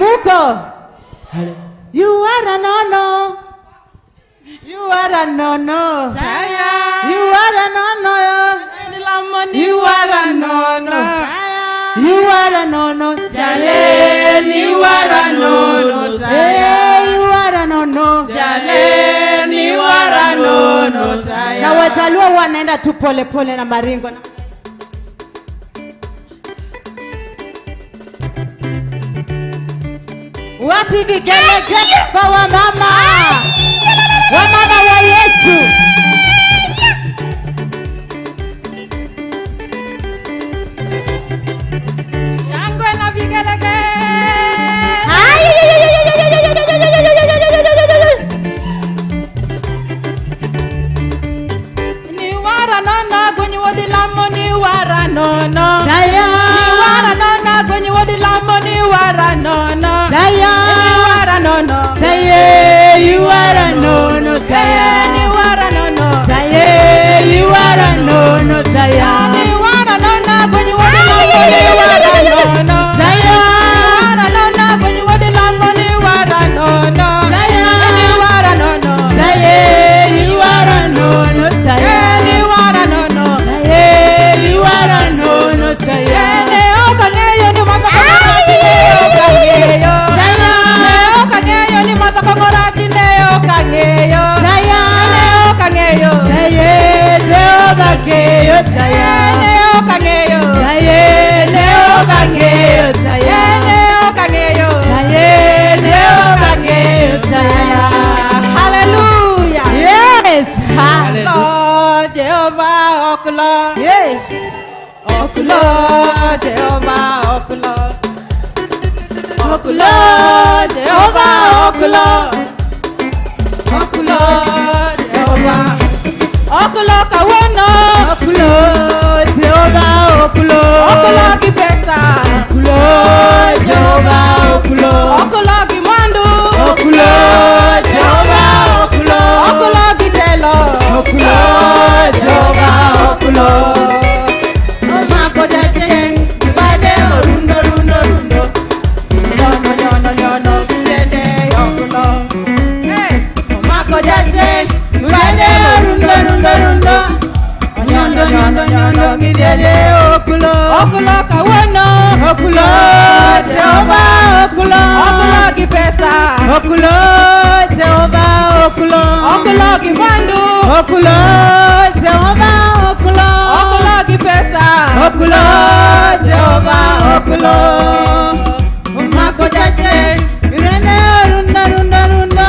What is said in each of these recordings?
Muko. You are a no-no. You are a no-no. You are a no-no. You are a no-no. You are a no-no. Jalen, you are a no-no. You are a no-no. Jalen, you are a no-no. Na Wajaluo wanaenda tu pole pole na maringo. Wapi vigelegele kwa wamama? Wamama wa Yesu. Shangwe na vigelegele. Ni wara nana kwenye wadi lamo ni wara nono. Daya. Ni wara nana kwenye wadi lamo ni wara nono. Daya. Ni wara nono. Daya. You are a no-no. Daya. Ni wara nono. Daya. You are a no-no. Daya. Ni wara nana kwenye wadi lamo ni wara nono. Daya. Wara nana kwenye wadi lamo ni wara nono. Daya. Ni wara nono. Daya. You are a no-no. Daya. Ni wara nono. Daya. You are a no-no. Daya. Ni okangeyo ni masakangeyo kangeyo. Ni okangeyo ni masakangorachi ne okangeyo. Daya. Ni okangeyo. Daya. Jehovah Keyo. Daya. Ni okangeyo. Daya. Jehovah Keyo. Daya. Ni okangeyo. Daya. Jehovah Keyo. Daya. Hallelujah. Yes. Lord Jehovah okulo. Yeah. Okulo Jehovah okulo. Okulo. Jehovah okulo. Okulo Jehovah. Okulo kawono. Okulo. Jehovah Okulo. Okulo kipesa. Okulo. Jehovah Okulo. Okulo kimandu. Okulo. Jehovah Okulo. Okulo kitelo. Okulo. Jehovah Okulo. Omako jajen. Bade rundo rundo rundo. Nyono nyono nyono. Kitende okulo. Hey. Omako jajen. Bade rundo rundo rundo. Nyono nyono nyono. Kitende okulo. Okulo kawono. Okulo. Jehovah Okulo. Okulo kipesa. Okulo. Jehovah Okulo. Okulo kimandu. Okulo. Jehovah Okulo. Okulo kipesa. Okulo. Jehovah Okulo. Omako jajen. Irene runda runda runda.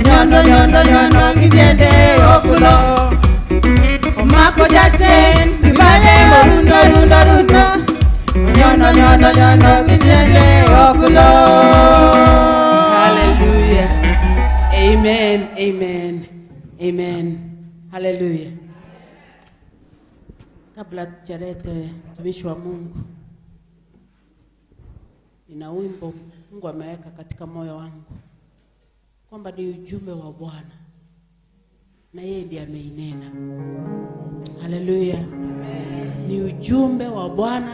Nyondo nyondo nyondo. Kitende okulo. Omako jajen. Bade rundo rundo rundo. Nyono nyono nyono. Kitende okulo. Hallelujah. Amen. Amen. Amen. Hallelujah. Kabla tujalete mtumishi wa Mungu, nina wimbo Mungu ameweka katika moyo wangu kwamba ni ujumbe wa Bwana na yeye ndiye ameinena. Hallelujah. Ni ujumbe wa Bwana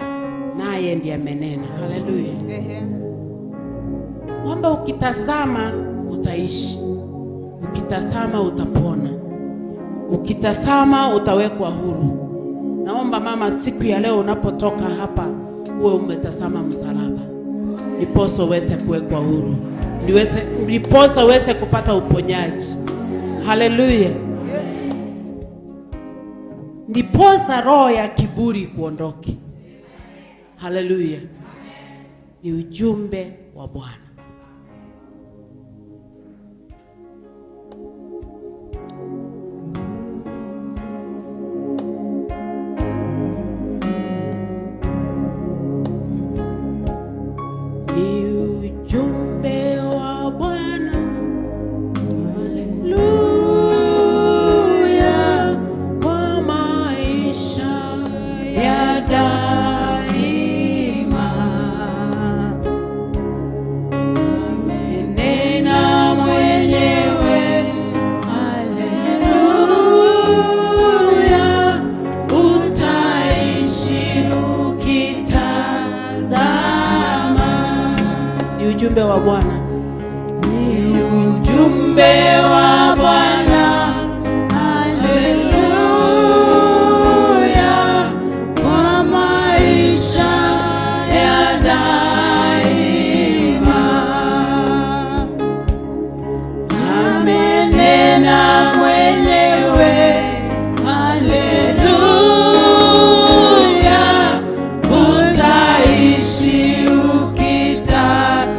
na yeye ndiye amenena. Hallelujah. Kwamba ukitazama utaishi, ukitazama utapona, ukitazama utawekwa huru. Naomba mama, siku ya leo unapotoka hapa uwe umetazama msalaba, ndiposa uweze kuwekwa huru, ndiposa uweze kupata uponyaji. Haleluya. Ndiposa roho ya kiburi kuondoke. Haleluya. Ni ujumbe wa Bwana. Ni ujumbe wa Bwana, ni ujumbe wa Bwana. Haleluya, kwa maisha ya daima. Amenena mwenyewe. Haleluya, utaishi ukitazama.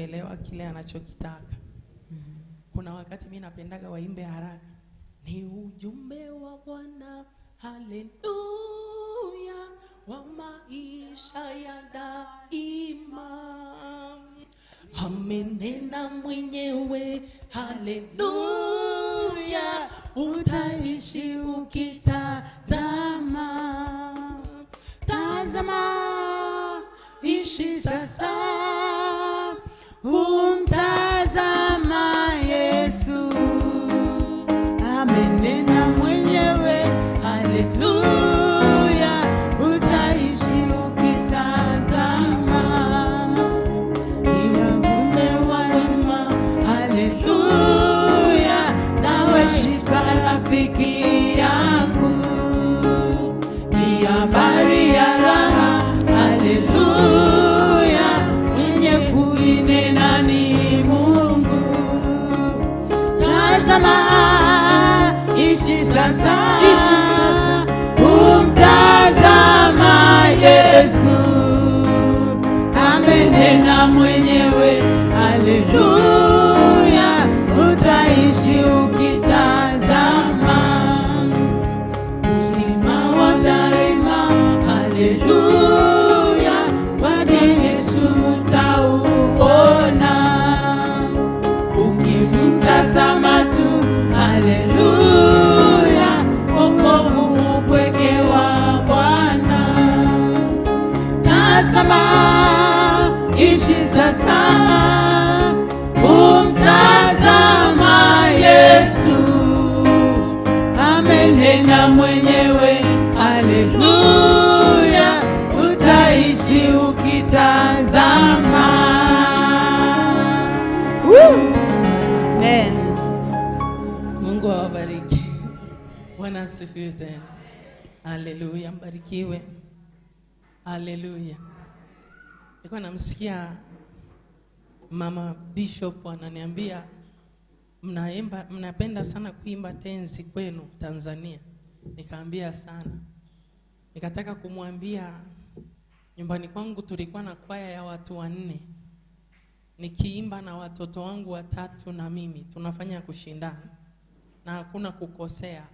kuelewa kile anachokitaka. Kuna wakati mimi napendaga waimbe haraka. Ni ujumbe wa Bwana, haleluya, wa maisha ya daima. Amenena mwenyewe, haleluya, utaishi ukitazama. Tazama, ishi sasa, umtazama Yesu. Amenena mwenyewe, haleluya, utaishi ukitazama. Ujumbe wa wema, haleluya, nawe shika rafiki yangu. Ni habari ya raha, haleluya, mwenye kuinena ni Mungu. Tazama, ishi sasa, umtazama Yesu. Amenena mwenyewe, haleluya, utaishi ukitazama. Uzima wa daima, haleluya, kwake Yesu utauona. Ukimtazama tu, haleluya, wokovu upweke wa Bwana. Tazama, ishi sasa, umtazama Yesu. Amenena mwenyewe, haleluya, utaishi ukitazama. Amen. Mungu awabariki. Bwana asifiwe tena. Haleluya, mbarikiwe. Haleluya. Nilikuwa namsikia Mama Bishop ananiambia mnapenda sana kuimba tenzi kwenu Tanzania. Nikaambia sana. Nikataka kumwambia nyumbani kwangu tulikuwa na kwaya ya watu 4. Nikiimba na watoto wangu 3 na mimi tunafanya kushindana. Na hakuna kukosea.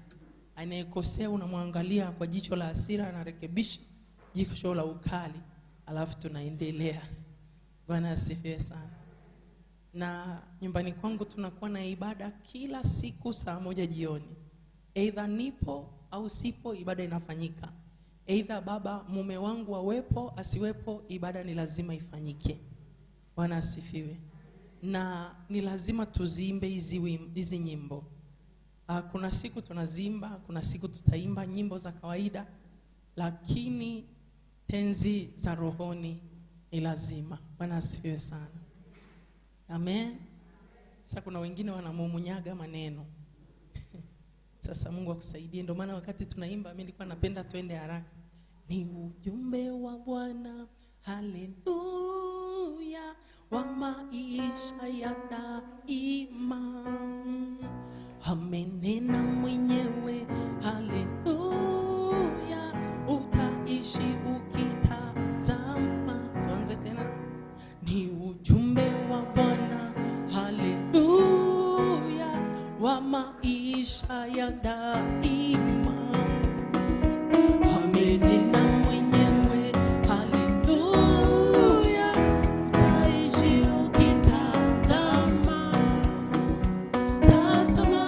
Anayekosea unamwangalia kwa jicho la hasira na rekebisha jicho la ukali, alafu tunaendelea. Bwana asifiwe sana. Na nyumbani kwangu tunakuwa na ibada kila siku saa 1 jioni. Either nipo au sipo, ibada inafanyika. Either baba mume wangu awepo asiwepo, ibada ni lazima ifanyike. Bwana asifiwe. Na ni lazima tuziimbe hizi nyimbo. Kuna siku tunazimba, kuna siku tutaimba nyimbo za kawaida, lakini tenzi za rohoni ni lazima. Bwana asifiwe sana. Amen. Sasa kuna wengine wanamumunyaga maneno. Sasa Mungu akusaidie. Ndio maana wakati tunaimba mimi nilikuwa napenda tuende haraka. Ni ujumbe wa Bwana, haleluya, wa maisha ya daima. Amenena mwenyewe, haleluya, utaishi ukitazama. Tuanze tena. Ni ujumbe wa Bwana, haleluya, wa maisha ya daima. Amenena mwenyewe, haleluya, utaishi ukitazama. Tazama,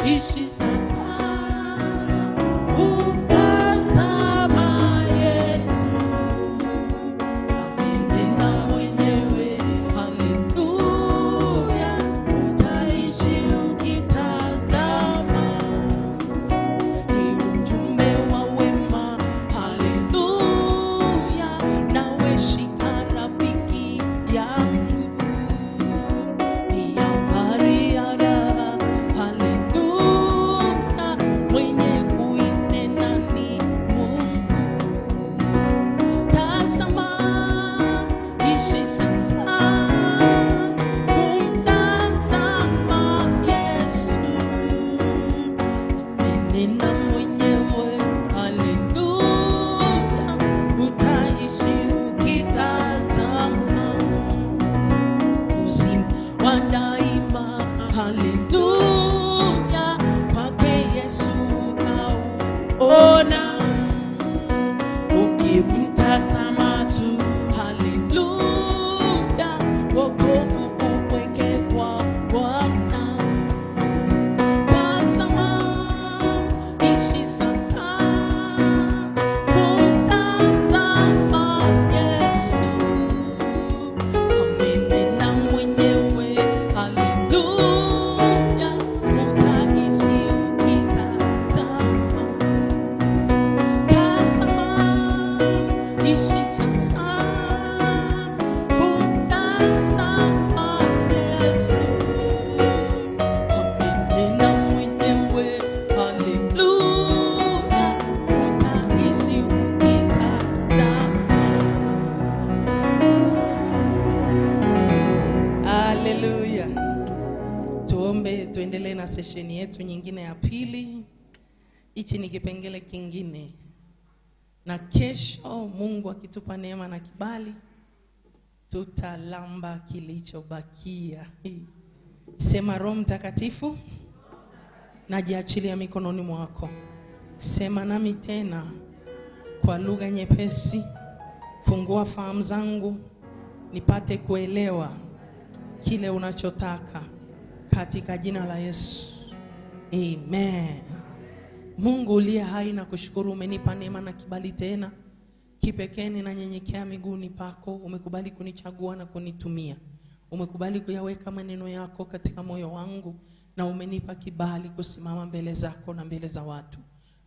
ishi sasa, umtazama Yesu. Amenena mwenyewe, haleluya, utaishi ukitazama. tuendelee na sesheni yetu nyingine ya pili. Hichi ni kipengele kingine. Na kesho Mungu akitupa neema na kibali, tutalamba kilichobakia. Sema Roho Mtakatifu, najiachilia mikononi mwako. Sema nami tena kwa lugha nyepesi. Fungua fahamu zangu nipate kuelewa kile unachotaka katika jina la Yesu. Amen. Mungu uliye hai, na kushukuru umenipa neema na kibali tena. Kipekee ninanyenyekea miguuni pako. Umekubali kunichagua na kunitumia. Umekubali kuyaweka maneno yako katika moyo wangu, na umenipa kibali kusimama mbele zako na mbele za watu.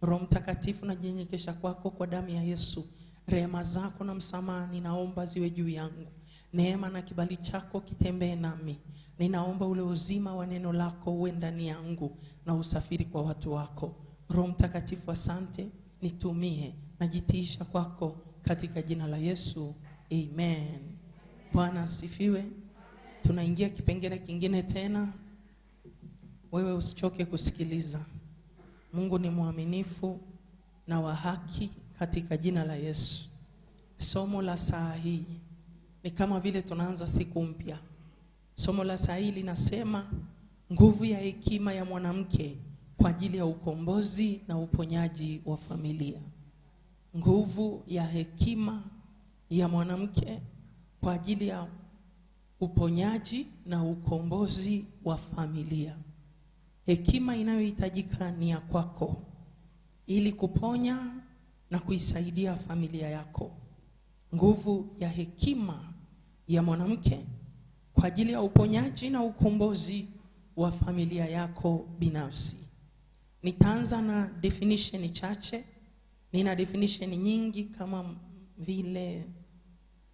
Roho Mtakatifu, najinyenyekesha kwako kwa damu ya Yesu. Rehema zako na msamaha ninaomba ziwe juu yangu. Neema na kibali chako kitembee nami. Ninaomba ule uzima wa neno lako uwe ndani yangu na usafiri kwa watu wako. Roho Mtakatifu, asante, nitumie, najitiisha kwako katika jina la Yesu. Amen. Bwana asifiwe. Tunaingia kipengele kingine tena. Wewe usichoke kusikiliza. Mungu ni mwaminifu na wa haki katika jina la Yesu. Somo la saa hii ni kama vile tunaanza siku mpya. Somo la saa hii linasema nguvu ya hekima ya mwanamke kwa ajili ya ukombozi na uponyaji wa familia. Nguvu ya hekima ya mwanamke kwa ajili ya uponyaji na ukombozi wa familia. Hekima inayohitajika ni ya kwako ili kuponya na kuisaidia familia yako. Nguvu ya hekima ya mwanamke kwa ajili ya uponyaji na ukombozi wa familia yako binafsi. Nitaanza na definition chache. Nina definition nyingi kama vile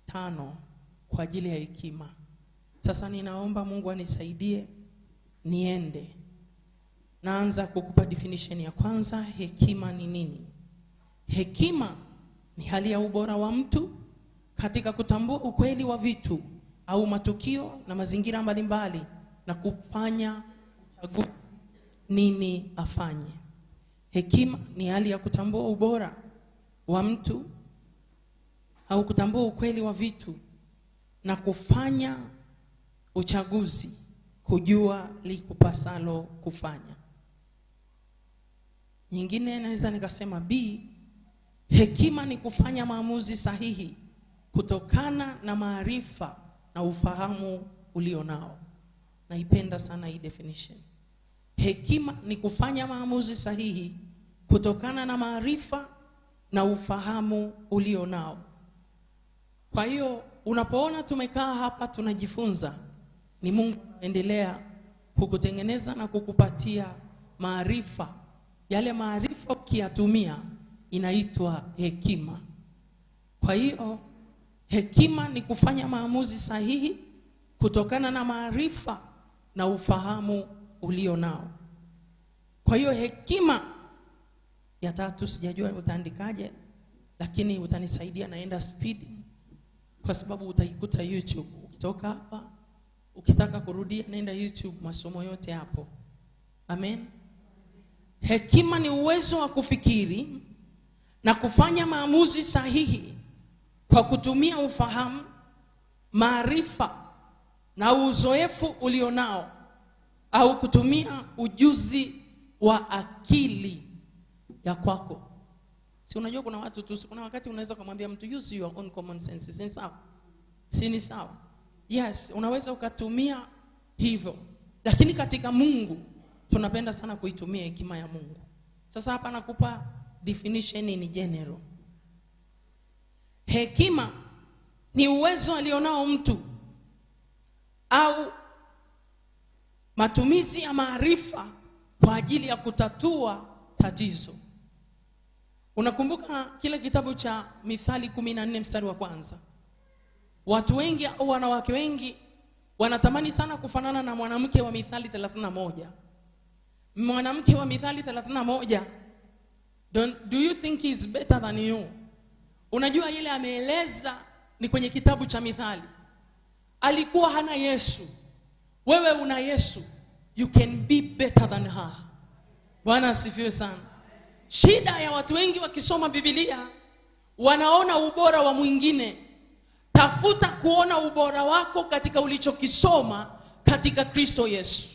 5 kwa ajili ya hekima. Sasa ninaomba Mungu anisaidie niende. Naanza kukupa definition ya kwanza. Hekima ni nini? Hekima ni hali ya ubora wa mtu katika kutambua ukweli wa vitu au matukio na mazingira mbalimbali na kufanya chaguzi nini afanye. Hekima ni hali ya kutambua ubora wa mtu au kutambua ukweli wa vitu na kufanya uchaguzi kujua likupasalo kufanya. Nyingine naweza nikasema B, hekima ni kufanya maamuzi sahihi kutokana na maarifa na ufahamu ulionao. Naipenda sana hii definition. Hekima ni kufanya maamuzi sahihi kutokana na maarifa na ufahamu ulionao. Kwa hiyo unapoona tumekaa hapa tunajifunza, ni Mungu anaendelea kukutengeneza na kukupatia maarifa. Yale maarifa ukiyatumia inaitwa hekima. Kwa hiyo hekima ni kufanya maamuzi sahihi kutokana na maarifa na ufahamu ulionao. Kwa hiyo hekima ya 3 sijajua utaandikaje, lakini utanisaidia, naenda speed kwa sababu utaikuta YouTube. Ukitoka hapa ukitaka kurudia nenda YouTube, masomo yote hapo. Amen. Hekima ni uwezo wa kufikiri na kufanya maamuzi sahihi kwa kutumia ufahamu, maarifa na uzoefu ulionao, au kutumia ujuzi wa akili ya kwako. Si unajua kuna watu tu, kuna wakati unaweza kumwambia mtu use your own common sense. Si sawa? Si ni sawa? Yes, unaweza ukatumia hivyo. Lakini katika Mungu tunapenda sana kuitumia hekima ya Mungu. Sasa hapa nakupa definition ni general. Hekima ni uwezo alionao mtu au matumizi ya maarifa kwa ajili ya kutatua tatizo. Unakumbuka kile kitabu cha Mithali 14 mstari wa 1? Watu wengi au wanawake wengi wanatamani sana kufanana na mwanamke wa Mithali 31. Mwanamke wa Mithali 31, do you think he's better than you? Unajua ile ameeleza ni kwenye kitabu cha Mithali. Alikuwa hana Yesu. Wewe una Yesu. you can be better than her. Bwana asifiwe sana. Shida ya watu wengi wakisoma Biblia wanaona ubora wa mwingine. Tafuta kuona ubora wako katika ulichokisoma katika Kristo Yesu.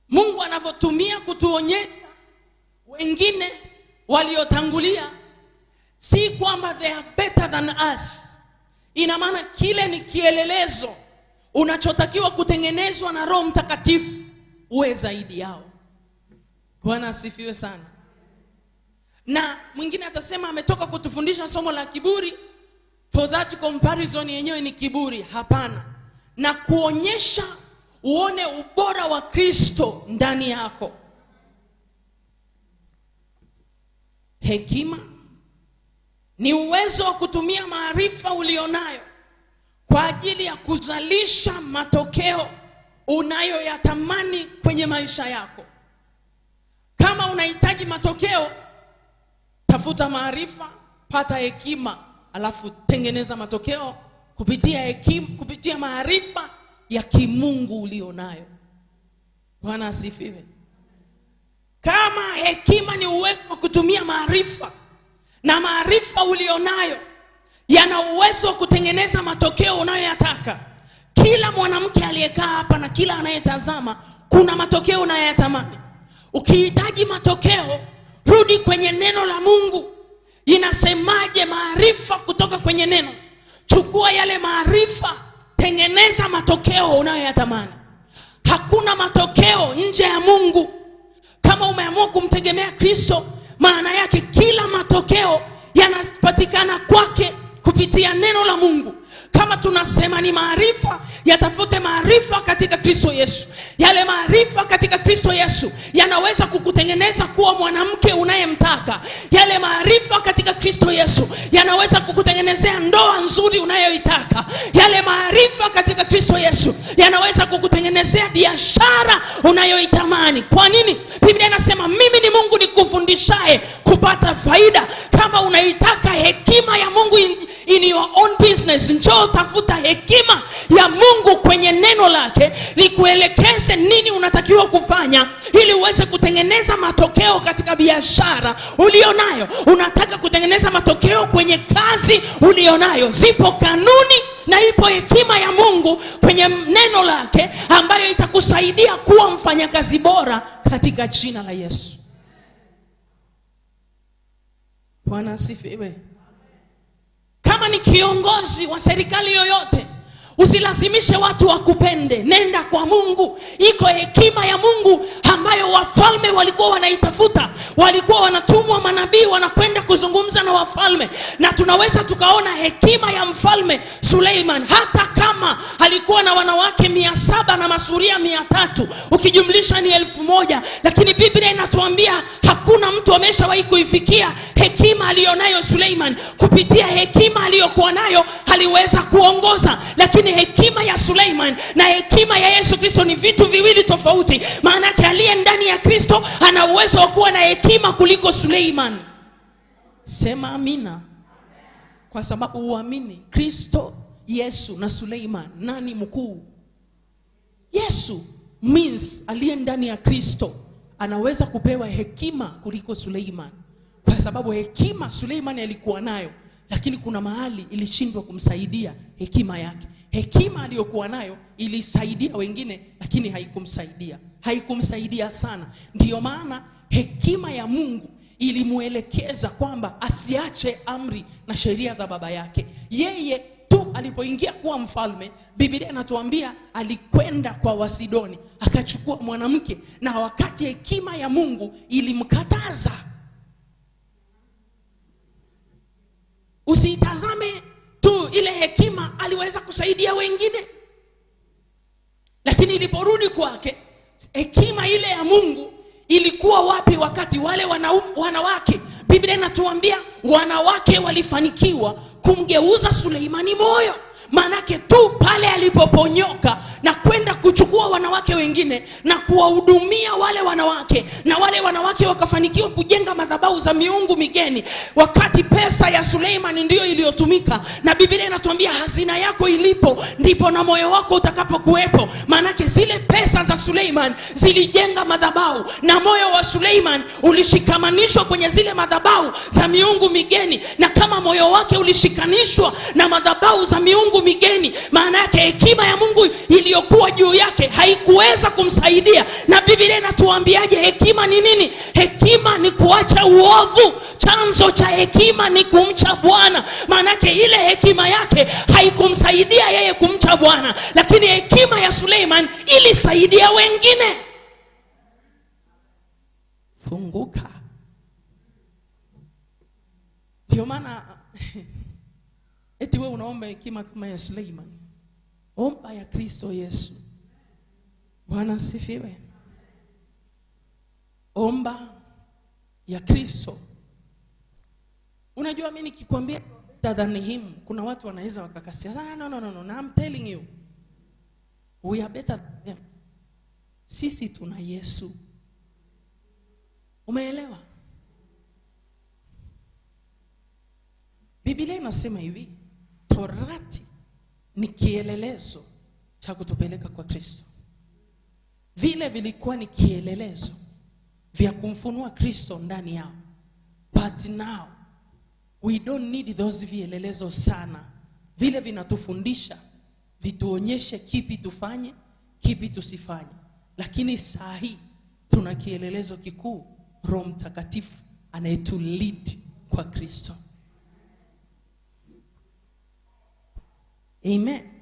Mungu anavyotumia kutuonyesha wengine waliotangulia, si kwamba they are better than us. Ina maana kile ni kielelezo unachotakiwa kutengenezwa na Roho Mtakatifu uwe zaidi yao. Bwana asifiwe sana. Na mwingine atasema ametoka kutufundisha somo la kiburi. For that comparison yenyewe ni kiburi. Hapana. Na kuonyesha uone ubora wa Kristo ndani yako. Hekima ni uwezo wa kutumia maarifa ulionayo kwa ajili ya kuzalisha matokeo unayoyatamani kwenye maisha yako. Kama unahitaji matokeo, tafuta maarifa, pata hekima, alafu tengeneza matokeo kupitia maarifa ya kimungu ulionayo. Bwana asifiwe. Kama hekima ni uwezo wa kutumia maarifa, na maarifa ulionayo yana uwezo wa kutengeneza matokeo unayoyataka. Kila mwanamke aliyekaa hapa na kila anayetazama, kuna matokeo unayoyatamani. Ukihitaji matokeo, rudi kwenye neno la Mungu. Inasemaje maarifa kutoka kwenye neno? Chukua yale maarifa, tengeneza matokeo unayoyatamani. Hakuna matokeo nje ya Mungu. Kama umeamua kumtegemea Kristo, maana yake kila matokeo yanapatikana kwake kupitia neno la Mungu. Kama tunasema ni maarifa, yatafute maarifa katika Kristo Yesu. Yale maarifa katika Kristo Yesu yanaweza kukutengeneza kuwa mwanamke unayemtaka. Yale maarifa katika Kristo Yesu yanaweza kukutengenezea ndoa nzuri unayoitaka. Yale maarifa katika Kristo Yesu yanaweza kukutengenezea biashara unayoitamani. Kwa nini? Biblia inasema mimi ni Mungu nikufundishaye kupata faida. Kama unaitaka hekima ya Mungu in your own business, njoo tafuta hekima ya Mungu kwenye neno lake, likuelekeze nini unatakiwa kufanya ili uweze kutengeneza matokeo katika biashara ulionayo. Unataka kutengeneza matokeo kwenye kazi ulionayo. Zipo kanuni na ipo hekima ya Mungu kwenye neno lake ambayo itakusaidia kuwa mfanyakazi bora katika jina la Yesu. Bwana asifiwe. Kama ni kiongozi wa serikali yoyote, usilazimishe watu wakupende. Nenda kwa Mungu. Iko hekima ya Mungu ambayo wafalme walikuwa wanaitafuta. Walikuwa wanatumwa manabii wanakwenda kuzungumza na wafalme. Na tunaweza tukaona hekima ya mfalme Suleiman. Hata kama alikuwa na wanawake 700 na masuria 300, ukijumlisha ni 1000. Lakini Biblia inatuambia hakuna mtu ameshawahi kuifikia hekima alionayo Suleiman. Kupitia hekima aliyokuwa nayo aliweza kuongoza. Lakini hekima ya Suleiman na hekima ya Yesu Kristo ni vitu viwili tofauti. Maana yake aliye ndani ya Kristo ana uwezo wa kuwa na hekima kuliko Suleiman. Sema amina. Kwa sababu uamini Kristo, Yesu na Suleiman, nani mkuu? Yesu. Means aliye ndani ya Kristo anaweza kupewa hekima kuliko Suleiman. Kwa sababu hekima Suleiman alikuwa nayo, lakini kuna mahali ilishindwa kumsaidia hekima yake. Hekima aliyokuwa nayo ilisaidia wengine, lakini haikumsaidia sana. Ndiyo maana hekima ya Mungu ilimuelekeza kwamba asiache amri na sheria za baba yake. Yeye tu alipoingia kuwa mfalme, Biblia inatuambia alikwenda kwa Wasidoni akachukua mwanamke, na wakati hekima ya Mungu ilimkataza. Usitazame tu ile hekima, aliweza kusaidia wengine. Lakini iliporudi kwake, hekima ile ya Mungu ilikuwa wapi wakati wale wanawake? Biblia inatuambia wanawake walifanikiwa kumgeuza Suleimani moyo. Manake tu pale alipoponyoka na kwenda kuchukua wanawake wengine wengine na kuwahudumia wale wanawake, na wale wanawake wakafanikiwa kujenga madhabahu za miungu migeni, wakati pesa ya Suleiman ndiyo iliyotumika. Na Biblia inatuambia hazina yako ilipo ndipo na moyo wako utakapokuwepo. Maanake zile pesa za Suleiman zilijenga madhabahu, na moyo wa Suleiman ulishikamanishwa kwenye zile madhabahu za miungu migeni. Na kama moyo wake ulishikanishwa na madhabahu za miungu migeni, maana yake hekima ya Mungu iliyokuwa juu yake haikuweza kumsaidia. Na Biblia inatuambiaje hekima ni nini? Hekima ni kuacha uovu. Chanzo cha hekima ni kumcha Bwana. Maana yake ile hekima yake haikumsaidia yeye kumcha Bwana, lakini hekima ya Suleiman ilisaidia wengine. Funguka. Ndio maana eti wewe unaomba hekima kama ya Suleiman. Omba ya Kristo Yesu. Bwana asifiwe. Omba ya Kristo. Unajua mimi nikikwambia than him, kuna watu wanaweza wakakasia. No, I'm telling you, we are better than them. Sisi tuna Yesu. Umeelewa? Biblia inasema hivi, Torati ni kielelezo cha kutupeleka kwa Kristo. Vile vilikuwa ni kielelezo vya kumfunua Kristo ndani yao. But now we don't need those vielelezo sana. Vile vinatufundisha, vituonyeshe kipi tufanye, kipi tusifanye. Lakini saa hii tuna kielelezo kikuu, Roho Mtakatifu anayetulead kwa Kristo. Amen.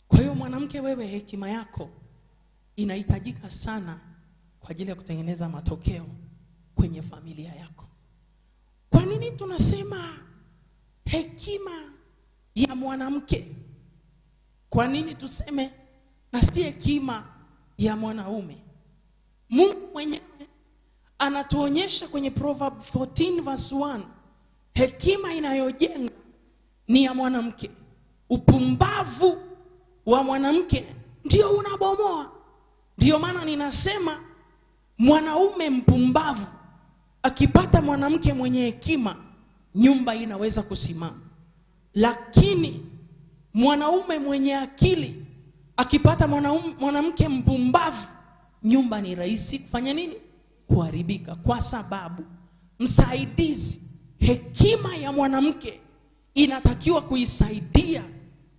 Kwa hiyo mwanamke, wewe hekima yako inahitajika sana kwa ajili ya kutengeneza matokeo kwenye familia yako. Kwa nini tunasema hekima ya mwanamke? Kwa nini tuseme na si hekima ya mwanaume? Mungu mwenyewe anatuonyesha kwenye Proverbs 14 verse 1, hekima inayojenga ni ya mwanamke. Upumbavu wa mwanamke ndio unabomoa. Ndio maana ninasema mwanaume mpumbavu akipata mwanamke mwenye hekima, nyumba inaweza kusimama. Lakini mwanaume mwenye akili akipata mwanamke mpumbavu, nyumba ni rahisi kufanya nini? Kuharibika. Kwa sababu msaidizi, hekima ya mwanamke inatakiwa kuisaidia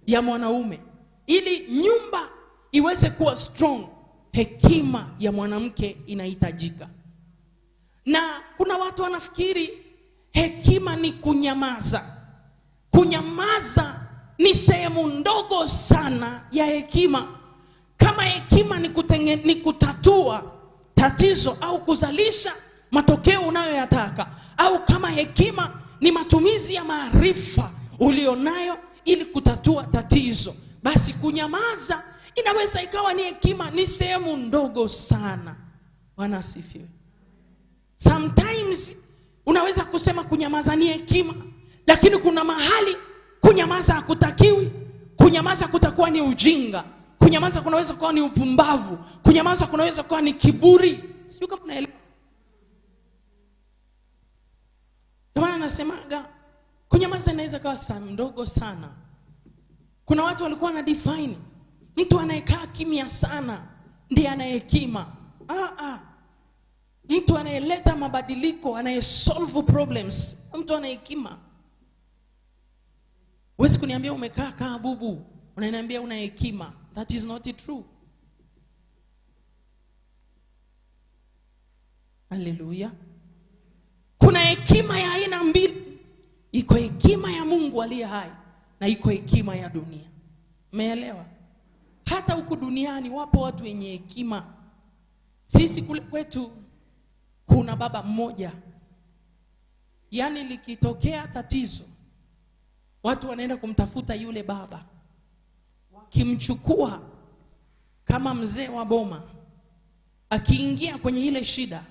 ya mwanaume ili nyumba iweze kuwa strong. Hekima ya mwanamke inahitajika. Na kuna watu wanafikiri hekima ni kunyamaza. Kunyamaza ni sehemu ndogo sana ya hekima. Kama hekima ni kutatua tatizo au kuzalisha matokeo unayoyataka, au kama hekima ni matumizi ya maarifa ulionayo ili kutatua tatizo, basi kunyamaza inaweza ikawa ni hekima, ni sehemu ndogo sana. Bwana asifiwe. Sometimes unaweza kusema kunyamaza ni hekima, lakini kuna mahali kunyamaza hakutakiwi. Kunyamaza kutakuwa ni ujinga. Kunyamaza kunaweza kuwa ni upumbavu. Kunyamaza kunaweza kuwa ni kiburi. Sio kama unaelewa. Kama anasemaga kunyamaza inaweza kuwa sehemu ndogo sana. Kuna watu walikuwa na define mtu anayekaa kimya sana ndiye ana hekima. Mtu anayeleta mabadiliko, anayesolve problems, mtu ana hekima. Wewe kuniambia umekaa bubu, unaniambia una hekima. That is not true. Hallelujah. Kuna hekima ya aina mbili. Iko hekima ya Mungu aliye hai na iko hekima ya dunia. Umeelewa? Hata huku duniani wapo watu wenye hekima. Sisi kule kwetu kuna baba mmoja. Yaani likitokea tatizo, watu wanaenda kumtafuta yule baba. Wakimchukua kama mzee wa boma, akiingia kwenye ile shida,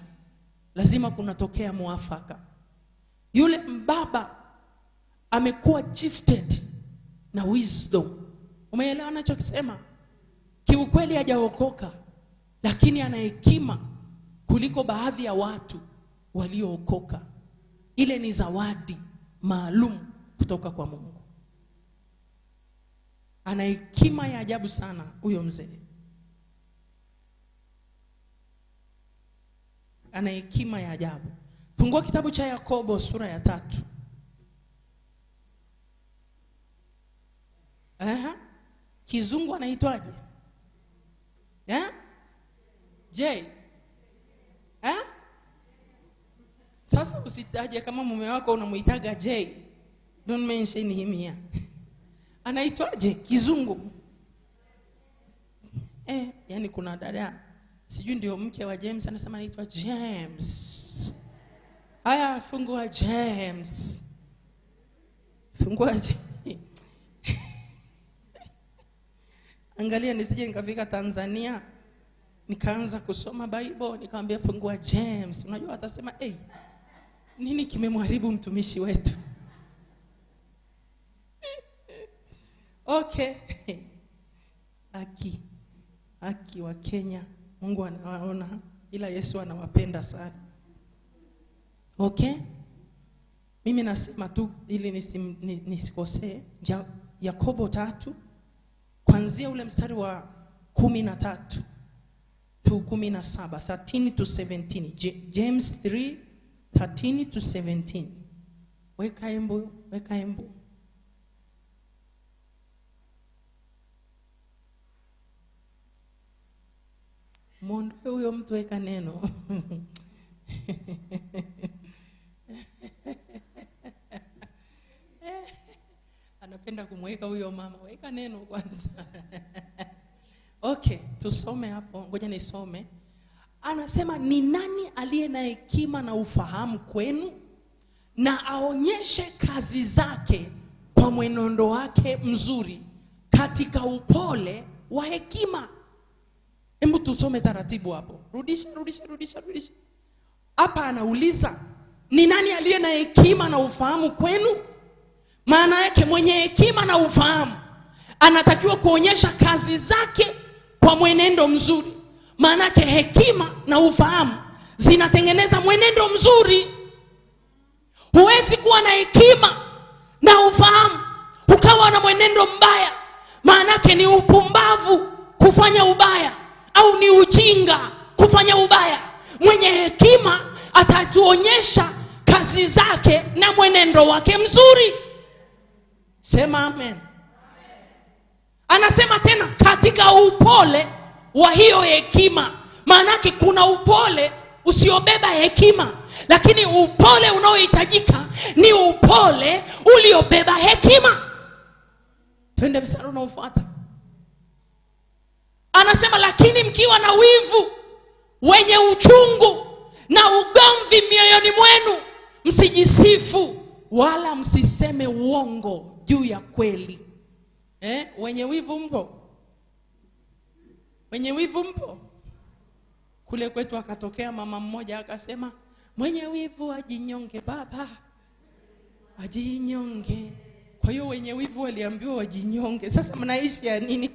lazima kunatokea muafaka. Yule baba amekuwa gifted na wisdom. Umeelewa ninachokisema? kiukweli hajaokoka, lakini ana hekima kuliko baadhi ya watu waliookoka. Ile ni zawadi maalum kutoka kwa Mungu. Ana hekima ya ajabu sana huyo mzee. Ana hekima ya ajabu. Fungua kitabu cha Yakobo sura ya 3. Kizungu anaitwaje? J. Sasa usitaje kama mume wako unamuitaga J. Don't mention him here. Anaitwaje kizungu? Yani kuna dada sijui ndio mke wa James anasema anaitwa James. Haya, fungua James. Fungua Angalia nisije nikafika Tanzania nikaanza kusoma Bible nikamwambia fungua James. Unajua atasema nini kimemharibu mtumishi wetu? Okay. Haki wa Kenya, Mungu anawaona, ila Yesu anawapenda sana. Okay? Mimi nasema tu ili nisikosee. Yakobo 3 kuanzia ule mstari wa 13 to 17, 13 to 17. James 3 13 to 17. Weka embo. Mondo huyo mtu weka neno. Anapenda kumweka huyo mama. Weka neno kwanza. Okay, tusome hapo. Ngoja nisome. Anasema, ni nani aliye na hekima na ufahamu kwenu, na aonyeshe kazi zake kwa mwenendo wake mzuri katika upole wa hekima. Hebu tusome taratibu hapo. Rudisha. Hapa anauliza, ni nani aliye na hekima na ufahamu kwenu? Maana yake mwenye hekima na ufahamu anatakiwa kuonyesha kazi zake kwa mwenendo mzuri. Maana yake hekima na ufahamu zinatengeneza mwenendo mzuri. Huwezi kuwa na hekima na ufahamu ukawa na mwenendo mbaya. Maana yake ni upumbavu kufanya ubaya, au ni ujinga kufanya ubaya. Mwenye hekima atatuonyesha kazi zake na mwenendo wake mzuri. Sema amen. Anasema tena katika upole wa hiyo hekima. Maanake kuna upole usiobeba hekima, lakini upole unaohitajika ni upole uliobeba hekima. Twende mstari unaofuata. Anasema, lakini mkiwa na wivu wenye uchungu na ugomvi mioyoni mwenu, msijisifu wala msiseme uongo juu ya kweli. Wenye wivu mpo? Wenye wivu mpo? Kule kwetu akatokea mama mmoja akasema, mwenye wivu ajinyonge baba, ajinyonge. Kwa hiyo wenye wivu waliambiwa wajinyonge. Sasa mnaishi ya nini?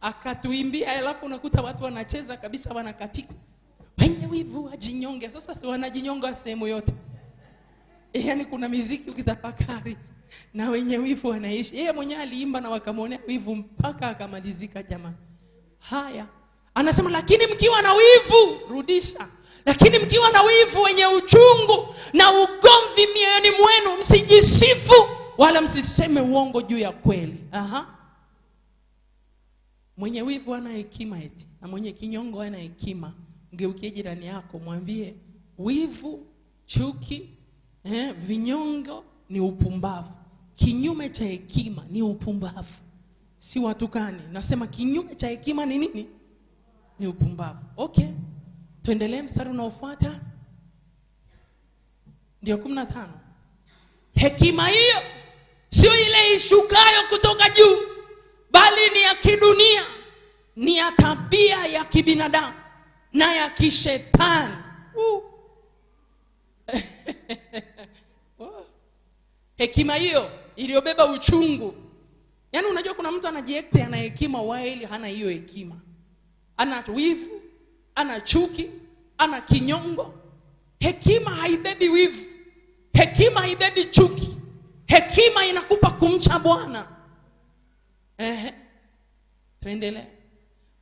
Akatuimbia, alafu unakuta watu wanacheza kabisa, wanakatika. Wenye wivu ajinyonge. Sasa si wanajinyonga sehemu yote. Yaani kuna muziki ukitafakari na wenye wivu wanaishi. Yeye mwenyewe aliimba na wakamwonea wivu mpaka akamalizika jamani. Haya. Anasema, lakini mkiwa na wivu, rudisha. Lakini mkiwa na wivu wenye uchungu na ugomvi mioyoni mwenu, msijisifu wala msiseme uongo juu ya kweli. Mwenye wivu hana hekima eti, na mwenye kinyongo hana hekima. Mgeukie jirani yako mwambie, wivu, chuki, vinyongo ni upumbavu. Kinyume cha hekima ni upumbavu. Si watukani. Nasema kinyume cha hekima ni nini? Ni upumbavu. Okay. Tuendelee mstari unaofuata. Ndio 15. Hekima hiyo sio ile ishukayo kutoka juu, bali ni ya kidunia, ni ya tabia ya kibinadamu na ya kishetani. Hekima hiyo iliyobeba uchungu. Yaani unajua kuna mtu anajiekte ana hekima while hana hiyo hekima. Ana wivu, ana chuki, ana kinyongo. Hekima haibebi wivu. Hekima haibebi chuki. Hekima inakupa kumcha Bwana. Tuendelee.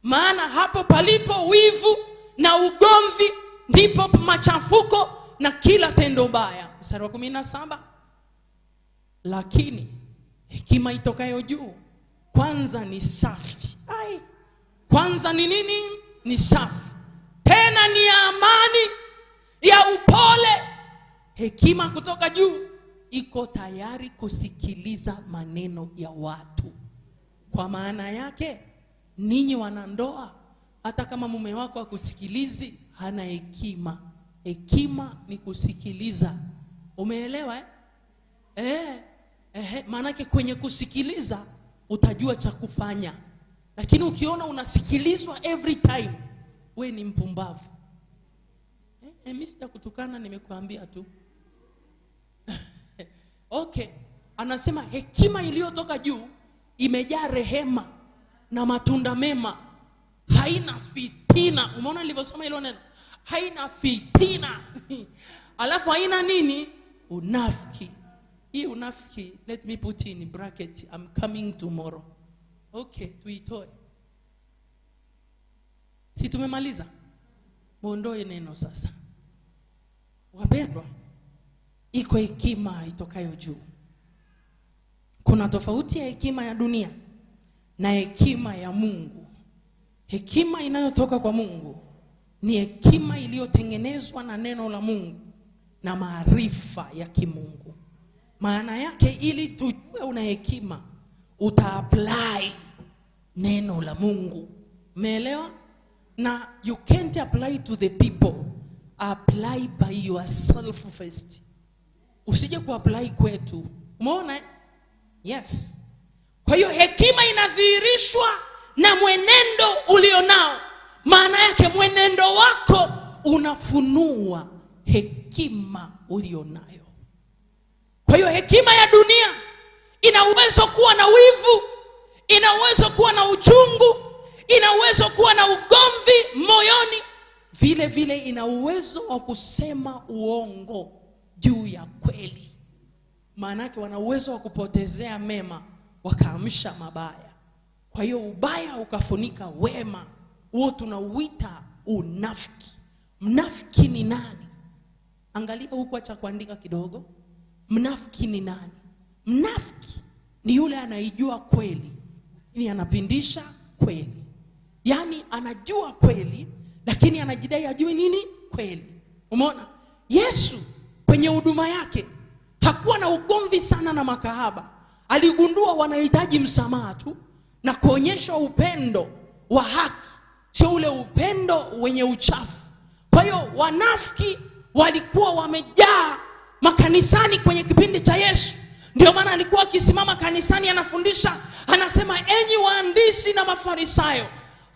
Maana hapo palipo wivu na ugomvi ndipo machafuko na kila tendo baya. Mstari wa 17. Lakini hekima itokayo juu kwanza ni safi. Kwanza ni nini? Ni safi. Tena ni ya amani, ya upole. Hekima kutoka juu iko tayari kusikiliza maneno ya watu. Kwa maana yake, ninyi wanandoa, hata kama mume wako akusikilizi, hana hekima. Hekima ni kusikiliza. Umeelewa maana yake kwenye kusikiliza utajua cha kufanya. Lakini ukiona unasikilizwa every time, we ni mpumbavu. Mimi sitakutukana, nimekuambia tu. Okay, anasema hekima iliyotoka juu imejaa rehema na matunda mema. Haina fitina. Umeona nilivyosema hilo neno? Haina fitina. Alafu haina nini? Unafiki. Hii unafiki, let me put in bracket, I'm coming tomorrow. Okay, tuitoe. Si tumemaliza? Muondoe neno sasa. Wapendwa, iko hekima itokayo juu. Kuna tofauti ya hekima ya dunia na hekima ya Mungu. Hekima inayotoka kwa Mungu ni hekima iliyotengenezwa na neno la Mungu na maarifa ya kimungu. Maana yake, ili tujue una hekima, uta-apply neno la Mungu. Umeelewa? Na you can't apply to the people. Apply by yourself first. Usije ku-apply kwetu. Umeona? Yes. Kwa hiyo hekima inadhihirishwa na mwenendo ulionao. Maana yake mwenendo wako unafunua hekima ulionayo. Kwa hiyo hekima ya dunia ina uwezo kuwa na wivu, ina uwezo kuwa na uchungu, ina uwezo kuwa na ugomvi moyoni. Vile vile ina uwezo wa kusema uongo juu ya kweli. Maana yake wana uwezo wa kupotezea mema wakaamsha mabaya. Kwa hiyo ubaya ukafunika wema. Huo tunauita unafiki. Mnafiki ni nani? Angalia huko, acha kuandika kidogo. Mnafiki ni nani? Mnafiki ni yule anaijua kweli, ni anapindisha kweli. Yaani anajua kweli lakini anajidai ajui nini? Kweli. Umeona? Yesu kwenye huduma yake hakuwa na ugomvi sana na makahaba. Aligundua wanahitaji msamaha tu na kuonyesha upendo wa haki, sio ule upendo wenye uchafu. Kwa hiyo wanafiki walikuwa wamejaa makanisani kwenye kipindi cha Yesu. Ndio maana alikuwa akisimama kanisani anafundisha, anasema enyi waandishi na Mafarisayo.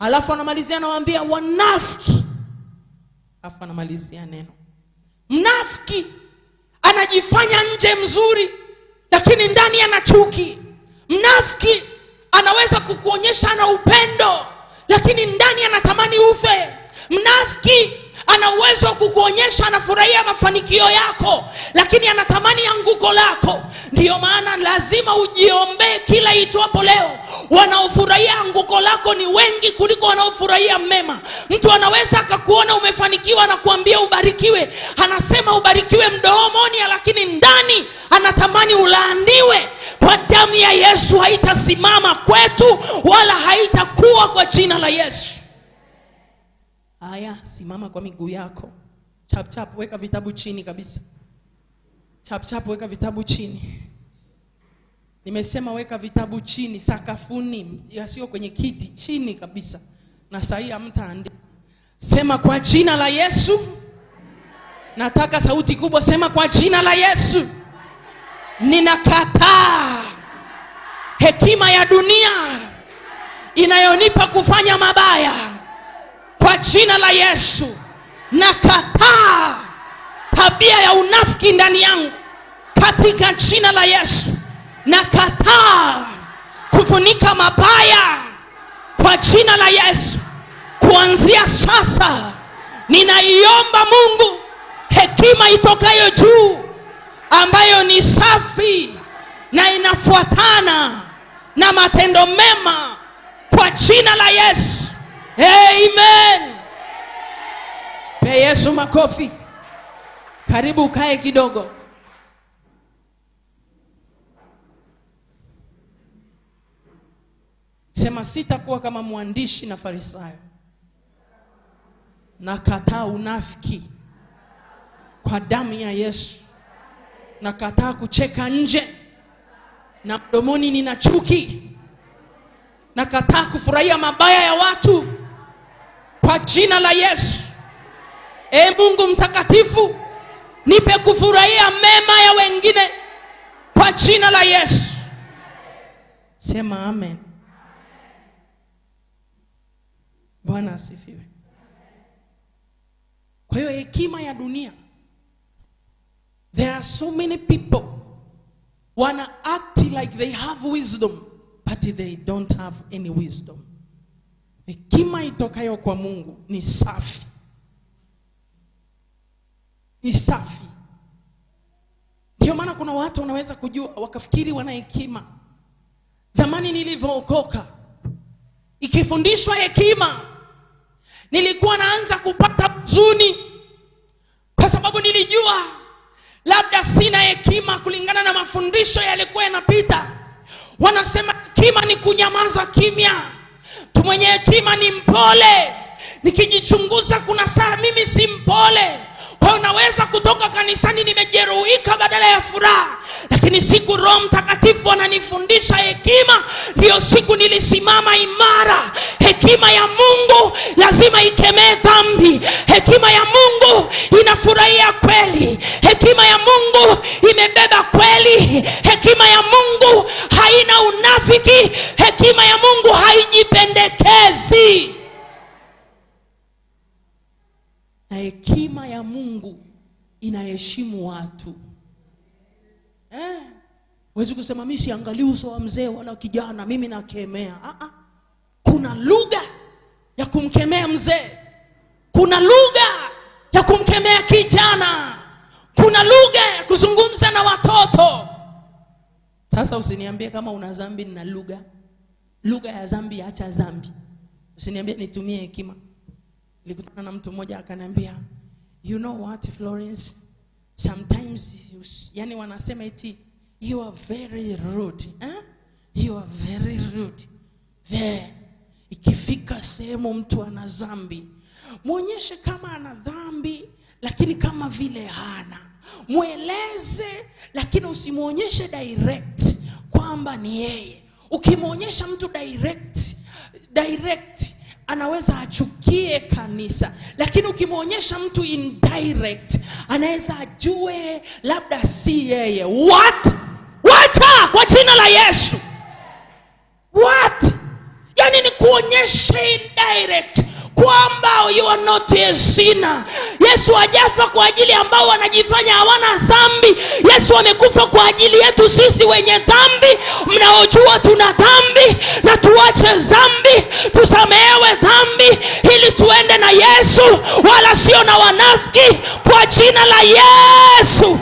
Alafu anamalizia anawaambia wanafiki. Alafu anamalizia neno. Mnafiki anajifanya nje mzuri lakini ndani ana chuki. Mnafiki anaweza kukuonyesha ana upendo lakini ndani anatamani ufe. Mnafiki ana uwezo wa kukuonyesha anafurahia mafanikio yako lakini anatamani anguko lako. Ndiyo maana lazima ujiombee kila itwapo leo. Wanaofurahia anguko lako ni wengi kuliko wanaofurahia mema. Mtu anaweza akakuona umefanikiwa na kuambia ubarikiwe, anasema ubarikiwe mdomoni lakini ndani anatamani ulaaniwe. Kwa damu ya Yesu haitasimama kwetu wala haitakuwa kwa jina la Yesu. Haya, simama kwa miguu yako. Chap chap, weka vitabu chini kabisa. Chap chap, weka vitabu chini. Nimesema weka vitabu chini, sakafuni, yasio kwenye kiti, chini kabisa. Na sahi hamtaandika. Sema kwa jina la Yesu. Nataka sauti kubwa, sema kwa jina la Yesu. Ninakataa hekima ya dunia inayonipa kufanya mabaya. Kwa jina la Yesu nakataa tabia ya unafiki ndani yangu. Katika jina la Yesu Nakataa kufunika mabaya kwa jina la Yesu. Kuanzia sasa ninaiomba Mungu hekima itokayo juu, ambayo ni safi na inafuatana na matendo mema, kwa jina la Yesu. Amen. Pe Yesu makofi. Karibu ukae kidogo. Sema, sitakuwa kama mwandishi na Farisayo. Nakataa unafiki kwa damu ya Yesu. Nakataa kucheka nje, na mdomoni nina chuki. Nakataa kufurahia mabaya ya watu kwa jina la Yesu. Mungu mtakatifu, nipe kufurahia mema ya wengine kwa jina la Yesu. Sema amen. Bwana asifiwe. Kwa hiyo hekima ya dunia, there are so many people wanna act like they have wisdom, but they don't have any wisdom. Hekima itokayo kwa Mungu ni safi. Ni safi. Ndio maana kuna watu wanaweza kujua wakafikiri wana hekima. Zamani nilivyookoka, ikifundishwa hekima, nilikuwa naanza kupata huzuni, kwa sababu nilijua labda sina hekima kulingana na mafundisho yalikuwa yanapita. Wanasema hekima ni kunyamaza kimya. Mtu mwenye hekima ni mpole. Nikijichunguza kuna saa mimi si mpole. Kwa hiyo naweza kutoka kanisani nimejeruhika badala ya furaha. Lakini siku Roho Mtakatifu ananifundisha hekima, ndio siku nilisimama imara. Hekima ya Mungu lazima ikemee dhambi. Hekima ya Mungu inafurahia kweli. Hekima ya Mungu imebeba kweli. Hekima ya Mungu haina unafiki. Hekima ya Mungu haijipendekezi. Na hekima ya Mungu inaheshimu watu. Huwezi kusema mimi siangalii uso wa mzee wala kijana, mimi nakemea. Kuna lugha ya kumkemea mzee. Kuna lugha ya kumkemea kijana. Kuna lugha ya kuzungumza na watoto. Sasa usiniambie kama una dhambi na lugha ya dhambi, acha dhambi. Usiniambie nitumie hekima. Nilikutana na mtu mmoja akaniambia, you know what Florence, sometimes yani wanasema eti you are very rude. You are very rude. Ikifika sehemu mtu ana dhambi, muonyeshe kama ana dhambi, lakini kama vile hana. Mueleze, lakini usimuonyeshe direct kwamba ni yeye. Ukimuonyesha mtu direct anaweza achukie kanisa. Lakini ukimuonyesha mtu indirect, anaweza ajue labda si yeye. Wacha kwa jina la Yesu. Yani ni kuonyesha indirect kwamba you are not a sinner. Yesu hajafa kwa ajili ambao wanajifanya hawana dhambi. Yesu amekufa kwa ajili yetu sisi wenye dhambi, mnaojua tuna dhambi, na tuache dhambi, tusamehewe dhambi, ili tuende na Yesu, wala sio na wanafiki, kwa jina la Yesu.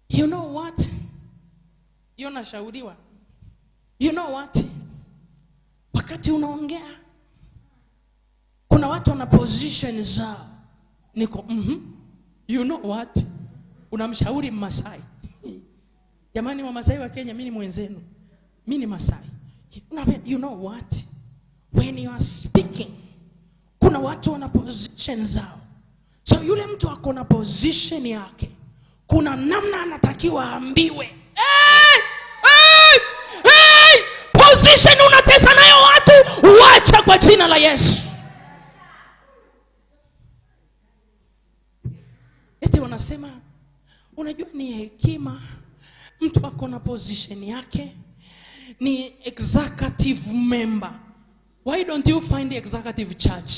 You know what? Unashauriwa. You know what? Wakati unaongea, kuna watu wana position zao. Niko You know what? Unamshauri Masai. Jamani wa Masai wa Kenya, mimi ni mwenzenu. Mimi ni Masai. You know what? When you are speaking, kuna watu wana position zao. So yule mtu ako na position yake, kuna namna anatakiwa aambiwe. Position unatesa nayo watu, wacha kwa jina la Yesu. Eti wanasema, unajua ni hekima mtu ako na position yake, ni executive member. Why don't you find the executive church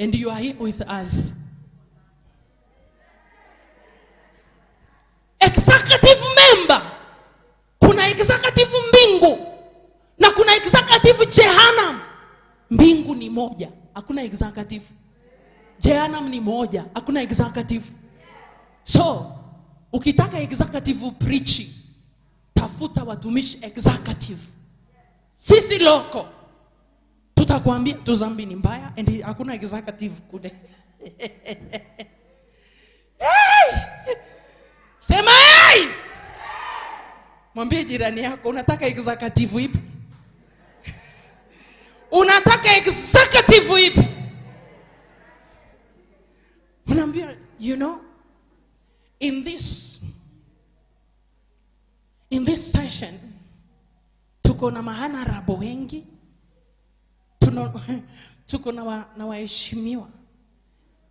and you are here with us? executive member, kuna executive mbingu na kuna executive Jehanamu. Mbingu ni moja, hakuna executive. Jehanamu ni moja, hakuna executive. So ukitaka executive preaching, tafuta watumishi executive. Sisi loko tutakwambia tu dhambi ni mbaya and hakuna executive kule. Hey! Sema hey! Mwambie jirani yako, unataka executive ipi? Unataka executive ipi? Mwambie, you know, in this session tuko na mahana rabo wengi, tuko na waheshimiwa.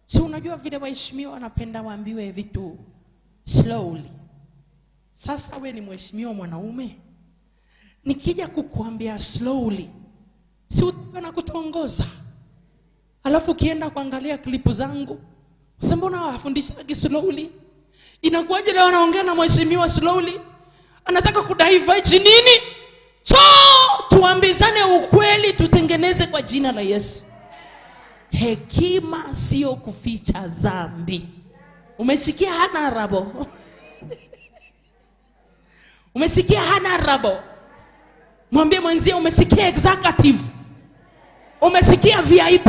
Si unajua vile waheshimiwa wanapenda waambiwe vitu slowly. Sasa we ni mheshimiwa mwanaume, nikija kukuambia slowly, si utapenda kutongoza. Alafu ukienda kuangalia klipu zangu, mbona wafundisha slowly? Inakuwaje leo anaongea na mheshimiwa slowly? Anataka kudivide nini? So tuambizane ukweli, tutengeneze kwa jina la Yesu. Hekima sio kuficha dhambi. Umesikia hana rabo? Umesikia hana rabo? Mwambie mwenzio, umesikia executive? Umesikia VIP?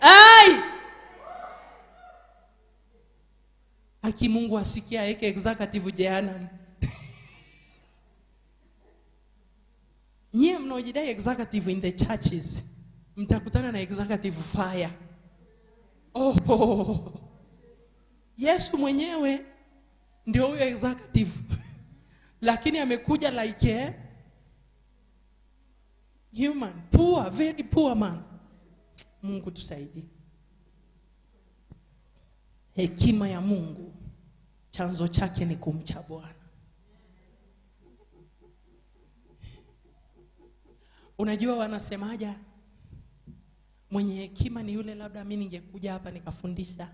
Ai! Aki Mungu asikia eke executive Jehanamu. Nyie mnaojidai executive in the churches, mtakutana na executive fire. Oh. Yesu mwenyewe ndio huyo executive. Lakini amekuja like human, poor, very poor man. Mungu tusaidie. Hekima ya Mungu chanzo chake ni kumcha Bwana. Unajua wanasemaje? Mwenye hekima ni yule, labda mimi ningekuja hapa nikafundisha,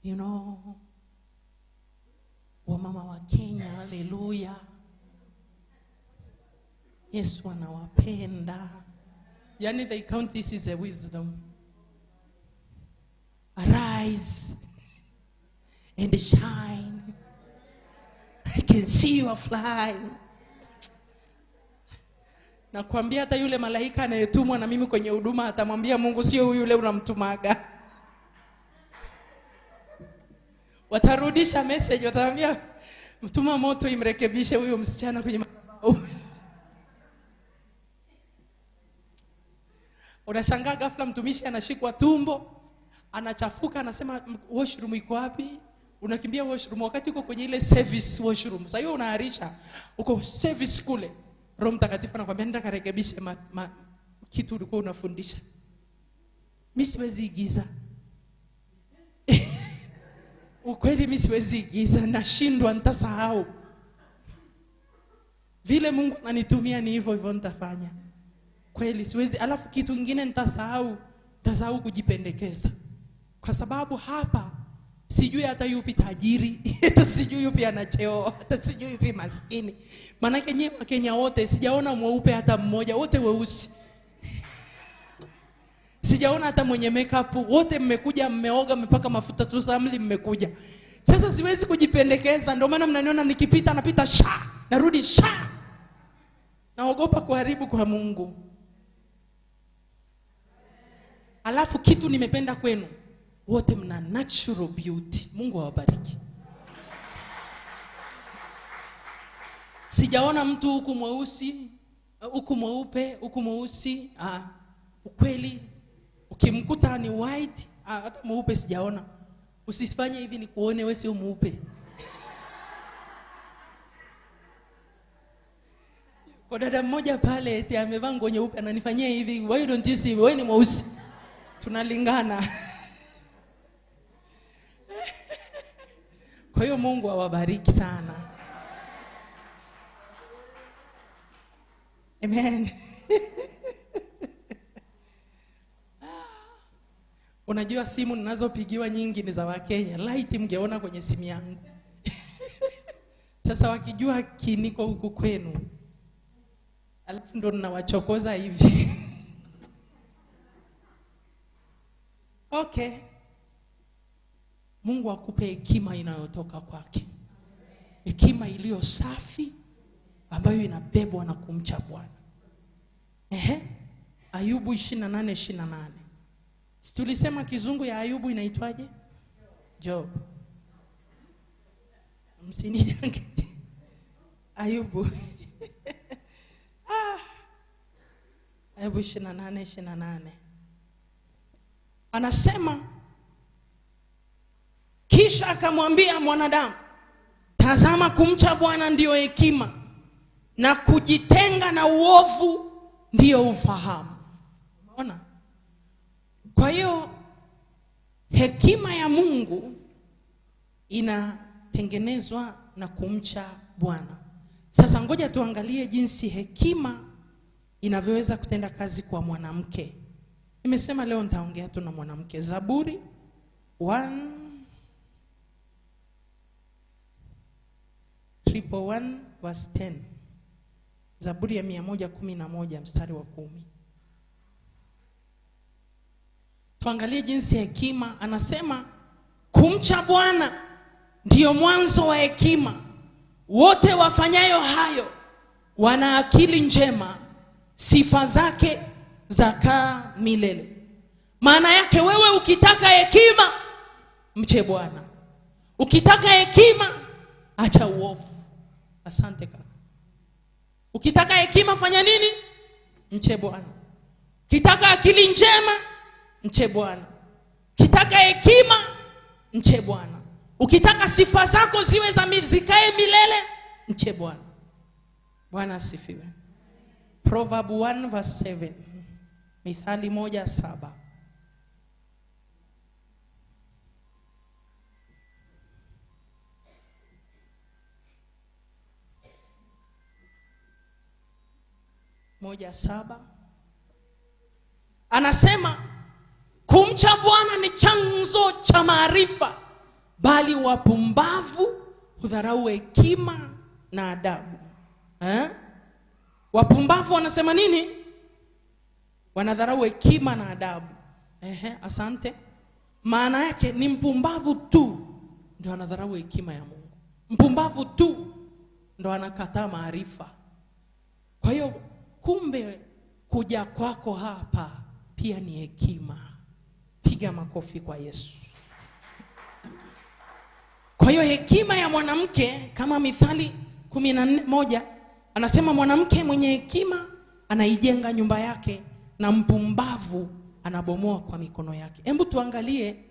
you know, wamama wa Kenya, haleluya, Yesu anawapenda. Yani they count this is a wisdom. Arise and shine. I can see you are flying. Na kuambia hata yule malaika anayetumwa na mimi kwenye huduma atamwambia Mungu, sio yule unamtumaga. Watarudisha message, watamwambia mtuma moto imrekebishe huyo msichana kwenye madhabahu. Unashangaa ghafla mtumishi anashikwa tumbo, anachafuka, anasema washroom iko wapi? Unakimbia washroom wakati uko kwenye ile service washroom. Sasa hiyo unaharisha, uko service kule. Roho Mtakatifu anakuambia nenda karekebishe kitu ulikuwa unafundisha. Mimi siwezi igiza. Ukweli mimi siwezi igiza, nashindwa, nitasahau. Vile Mungu ananitumia ni hivyo hivyo nitafanya. Kweli siwezi, alafu kitu kingine nitasahau kujipendekeza. Kwa sababu hapa sijui hata yupi tajiri, hata sijui yupi ana cheo, hata sijui yupi maskini. Maana Kenya Wakenya wote sijaona mweupe hata mmoja, wote weusi. Sijaona hata mwenye makeup, wote mmekuja mmeoga mmepaka mafuta tu samli mmekuja. Sasa siwezi kujipendekeza, ndio maana mnaniona nikipita napita sha, narudi sha. Naogopa kuharibu kwa Mungu. Alafu kitu nimependa kwenu, wote mna natural beauty. Mungu awabariki. Sijaona mtu huku mweusi, huku mweupe, huku mweusi. Ukweli ukimkuta ni white, hata mweupe sijaona. Usifanye hivi ni kuone wewe sio mweupe. Kwa dada mmoja pale eti amevaa nguo nyeupe ananifanyia hivi, why don't you see wewe ni mweusi? Tunalingana. Kwa hiyo Mungu awabariki sana. Amen. Unajua simu ninazopigiwa nyingi ni za Wakenya. Light mngeona kwenye simu yangu. Sasa wakijua kiniko huku kwenu, alafu ndo ninawachokoza hivi. Okay. Mungu akupe hekima inayotoka kwake. Hekima iliyo safi ambayo inabebwa na kumcha Bwana. Ayubu 28:28. Si tulisema kizungu ya Ayubu inaitwaje? Job. Msinidanganye. Ayubu. Ayubu 28:28. Anasema, kisha akamwambia mwanadamu, tazama kumcha Bwana ndio hekima, na kujitenga na uovu ndio ufahamu. Unaona? Kwa hiyo hekima ya Mungu inatengenezwa na kumcha Bwana. Sasa ngoja tuangalie jinsi hekima inavyoweza kutenda kazi kwa mwanamke. Nimesema leo nitaongea tu na mwanamke. Zaburi 1:10. Zaburi ya 111 mstari wa 10. Tuangalie jinsi hekima, anasema kumcha Bwana ndio mwanzo wa hekima. Wote wafanyayo hayo wana akili njema, sifa zake zakaa milele. Maana yake wewe ukitaka hekima, mche Bwana. Ukitaka hekima, acha uovu. Asante kaka. Ukitaka hekima fanya nini? Mche Bwana. Ukitaka akili njema, mche Bwana. Ukitaka hekima, mche Bwana. Ukitaka sifa zako ziwe zikae milele, mche Bwana. Bwana asifiwe. Proverb 1:7. Mithali 1:7. Anasema kumcha Bwana ni chanzo cha maarifa, bali wapumbavu hudharau hekima na adabu. Wapumbavu wanasema nini? Wanadharau hekima na adabu. Asante. Maana yake ni mpumbavu tu ndio anadharau hekima ya Mungu. Mpumbavu tu ndio anakataa maarifa. Kwa hiyo kumbe kuja kwako hapa pia ni hekima. Piga makofi kwa Yesu. Kwa hiyo hekima ya mwanamke, kama Mithali 14:1 anasema, mwanamke mwenye hekima anaijenga nyumba yake, na mpumbavu anabomoa kwa mikono yake. Hebu tuangalie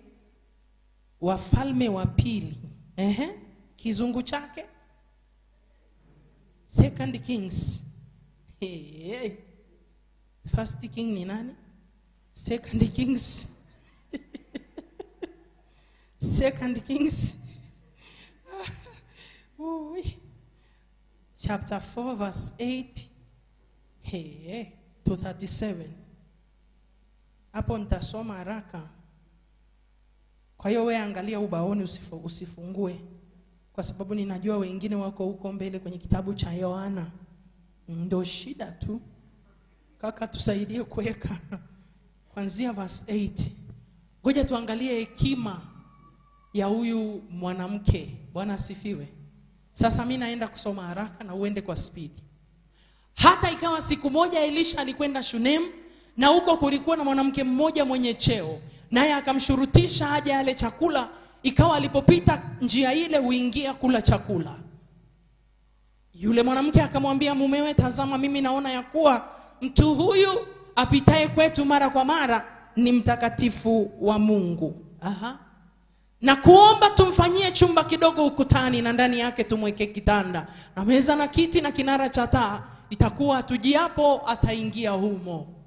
Wafalme wa Pili. Kizungu chake 2 Kings. First King ni nani? 2 Kings. 2 Kings. Chapter 4 verse 8 to 37. Hapo nitasoma haraka. Kwa hiyo wewe angalia ubaoni, usifungue, kwa sababu ninajua wengine wako huko mbele kwenye kitabu cha Yohana. Ndio shida tu. Kaka tusaidie kuweka kuanzia verse 8. Ngoja tuangalie hekima ya huyu mwanamke. Bwana asifiwe. Sasa mimi naenda kusoma haraka na uende kwa speed. Hata ikawa siku moja Elisha alikwenda Shunem, na huko kulikuwa na mwanamke mmoja mwenye cheo, naye akamshurutisha aje ale chakula. Ikawa alipopita njia ile huingia kula chakula. Yule mwanamke akamwambia mumewe, tazama mimi naona ya kuwa mtu huyu apitaye kwetu mara kwa mara ni mtakatifu wa Mungu. Na kuomba tumfanyie chumba kidogo ukutani, na ndani yake tumweke kitanda na meza na kiti na kinara cha taa, itakuwa tujiapo ataingia humo.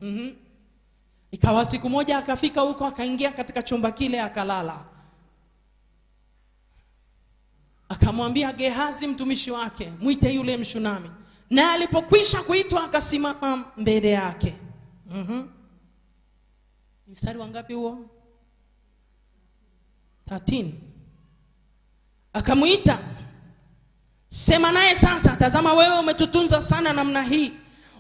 Ikawa siku moja akafika huko, akaingia katika chumba kile akalala. Akamwambia Gehazi mtumishi wake, mwite yule Mshunami. Na alipokwisha kuitwa akasimama mbele yake. Mstari wangapi huo? 13. Akamuita, Sema naye sasa, tazama wewe umetutunza sana namna hii,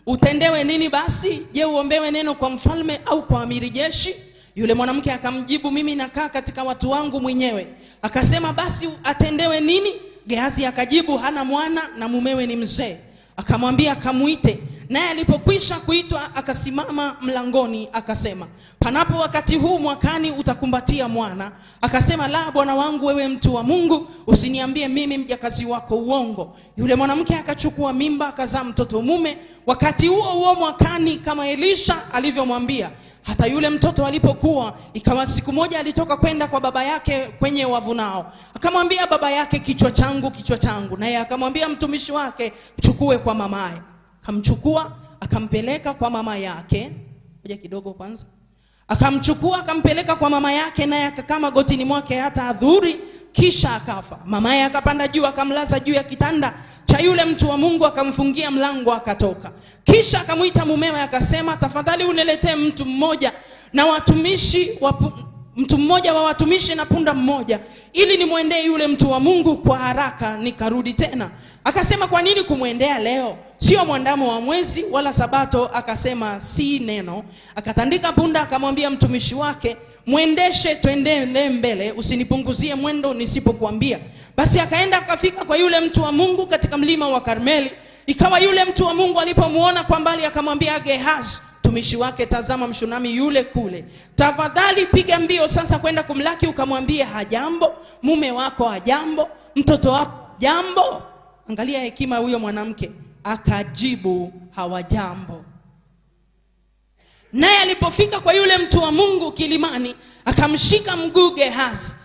utendewe nini basi? Je, uombewe neno kwa mfalme au kwa amiri jeshi? Yule mwanamke akamjibu, mimi nakaa katika watu wangu mwenyewe. Akasema, basi atendewe nini? Gehazi akajibu, hana mwana na mumewe ni mzee. Akamwambia akamuite. Naye alipokwisha kuitwa akasimama mlangoni akasema, panapo wakati huu mwakani utakumbatia mwana. Akasema, la bwana wangu, wewe mtu wa Mungu, usiniambie mimi mjakazi wako uongo. Yule mwanamke akachukua mimba akazaa mtoto mume wakati huo mwakani, kama Elisha alivyomwambia. Hata yule mtoto alipokuwa, ikawa siku moja alitoka kwenda kwa baba yake kwenye wavunao. Akamwambia baba yake, kichwa changu, kichwa changu. Naye akamwambia mtumishi wake, mchukue kwa mamaye. Akamchukua akampeleka kwa mama yake. Ngoja kidogo kwanza. Akamchukua akampeleka kwa mama yake, naye akakaa magotini mwake hata adhuhuri, kisha akafa. Mamaye akapanda juu akamlaza juu ya kitanda cha yule mtu wa Mungu, akamfungia mlango akatoka. Kisha akamuita mumewe akasema, tafadhali uniletee mtu mmoja wa watumishi na punda mmoja, ili nimwendee yule mtu wa Mungu kwa haraka nikarudi tena. Akasema, kwa nini kumwendea leo? Sio mwandamo wa mwezi wala sabato. Akasema, si neno. Akatandika punda akamwambia mtumishi wake, mwendeshe twende mbele, usinipunguzie mwendo nisipokuambia. Basi akaenda akafika kwa yule mtu wa Mungu katika mlima wa Karmeli. Ikawa yule mtu wa Mungu alipomuona kwa mbali akamwambia Gehazi mtumishi wake, tazama Mshunami yule kule. Tafadhali piga mbio sasa kwenda kumlaki, ukamwambie hajambo, mume wako hajambo, mtoto wako jambo. Angalia hekima huyo mwanamke. Akajibu, hawajambo. Naye alipofika kwa yule mtu wa Mungu kilimani, akamshika mguu Gehazi,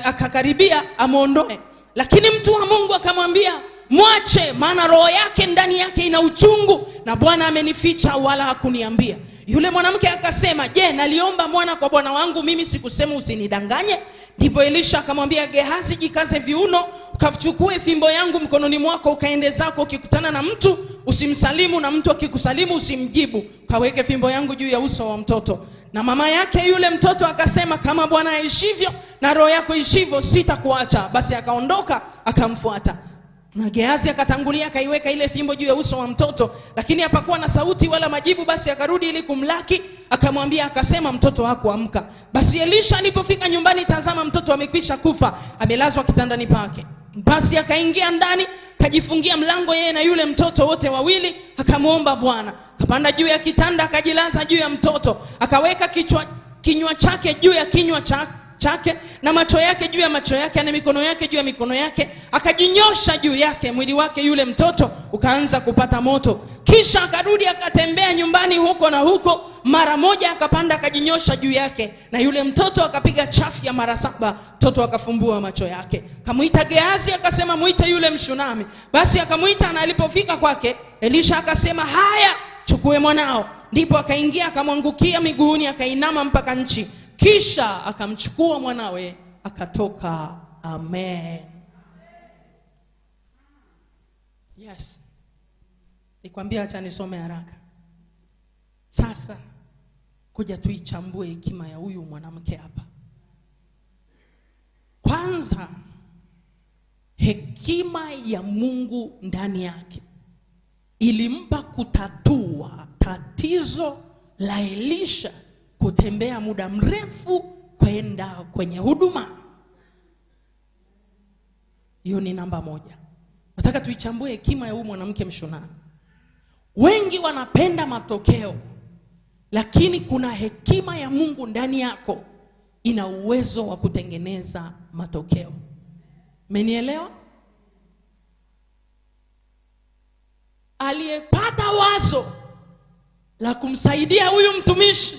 akakaribia amuondoe. Lakini mtu wa Mungu akamwambia, mwache, maana roho yake ndani yake ina uchungu, na Bwana amenificha wala hakuniambia. Yule mwanamke akasema, je, naliomba mwana kwa bwana wangu, mimi sikusema usinidanganye? Ndipo Elisha akamwambia Gehazi, jikaze viuno, ukachukue fimbo yangu mkononi mwako, ukaende zako. Ukikutana na mtu usimsalimu, na mtu akikusalimu usimjibu. Kaweke fimbo yangu juu ya uso wa mtoto. Na mama yake yule mtoto akasema, kama Bwana aishivyo na roho yako ishivyo, sitakuacha. Basi akaondoka akamfuata. Na Gehazi akatangulia akaiweka ile fimbo juu ya uso wa mtoto, lakini hapakuwa na sauti wala majibu. Basi akarudi ili kumlaki, akamwambia akasema, mtoto wako amka. Basi Elisha alipofika nyumbani, tazama mtoto amekwisha kufa, amelazwa kitandani pake. Basi akaingia ndani, kajifungia mlango yeye na yule mtoto wote wawili, akamuomba Bwana. Kapanda juu ya kitanda, akajilaza juu ya mtoto, akaweka kinywa chake juu ya kinywa chake na macho yake juu ya macho yake na mikono yake juu ya mikono yake, akajinyosha juu yake. Mwili wake yule mtoto ukaanza kupata moto. Kisha akarudi akatembea nyumbani huko na huko, mara moja akapanda akajinyosha juu yake, na yule mtoto akapiga chafya mara 7. Mtoto akafumbua macho yake. Kamuita Gehazi akasema, muite yule Mshunami. Basi akamuita, na alipofika kwake Elisha akasema, haya, chukue mwanao. Ndipo akaingia akamwangukia miguuni, akainama mpaka nchi. Kisha akamchukua mwanawe akatoka. Amen. Yes. Nikwambia acha nisome haraka. Sasa kuja tuichambue hekima ya huyu mwanamke hapa. Kwanza, hekima ya Mungu ndani yake ilimpa kutatua tatizo la Elisha kutembea muda mrefu kwenda kwenye huduma. Hiyo ni namba 1. Nataka tuichambue hekima ya huyu mwanamke Mshunami. Wengi wanapenda matokeo, lakini kuna hekima ya Mungu ndani yako ina uwezo wa kutengeneza matokeo. Mmenielewa? Aliyepata wazo la kumsaidia huyu mtumishi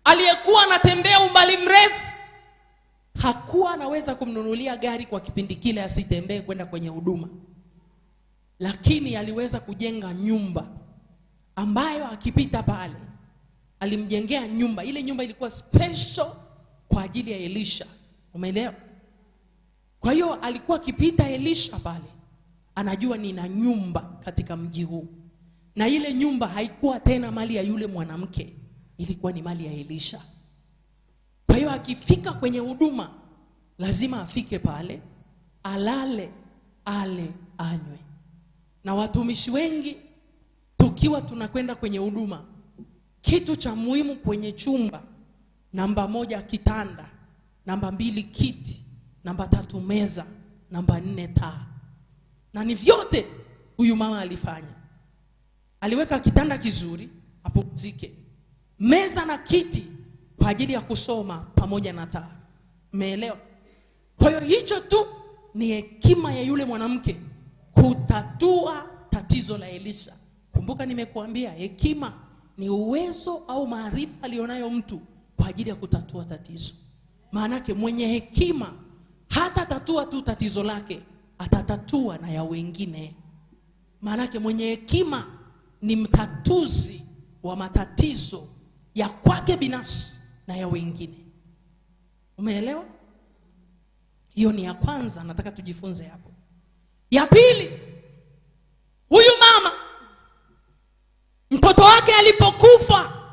aliyekuwa anatembea umbali mrefu, hakuwa anaweza kumnunulia gari kwa kipindi kile asitembee kwenda kwenye huduma, lakini aliweza kujenga nyumba ambayo akipita pale, alimjengea nyumba. Ile nyumba ilikuwa special kwa ajili ya Elisha. Umeelewa? Kwa hiyo alikuwa akipita Elisha pale, anajua nina nyumba katika mji huu. Na ile nyumba haikuwa tena mali ya yule mwanamke, ilikuwa ni mali ya Elisha. Kwa hiyo akifika kwenye huduma lazima afike pale, alale, ale anywe. Na watumishi wengi tukiwa tunakwenda kwenye huduma, kitu cha muhimu kwenye chumba, namba 1 kitanda, namba 2 kiti, namba 3 meza, namba 4 taa. Na ni vyote huyu mama alifanya. Aliweka kitanda kizuri apumzike, meza na kiti kwa ajili ya kusoma pamoja na taa. Umeelewa? Kwa hiyo hicho tu ni hekima ya yule mwanamke kutatua tatizo la Elisha. Kumbuka nimekuambia hekima ni uwezo au maarifa alionayo mtu kwa ajili ya kutatua tatizo. Maanake mwenye hekima hata tatua tu tatizo lake, atatatua na ya wengine. Maanake mwenye hekima ni mtatuzi wa matatizo ya kwake binafsi na ya wengine. Umeelewa? Hiyo ni ya kwanza, nataka tujifunze hapo. Ya pili, huyu mama mtoto wake alipokufa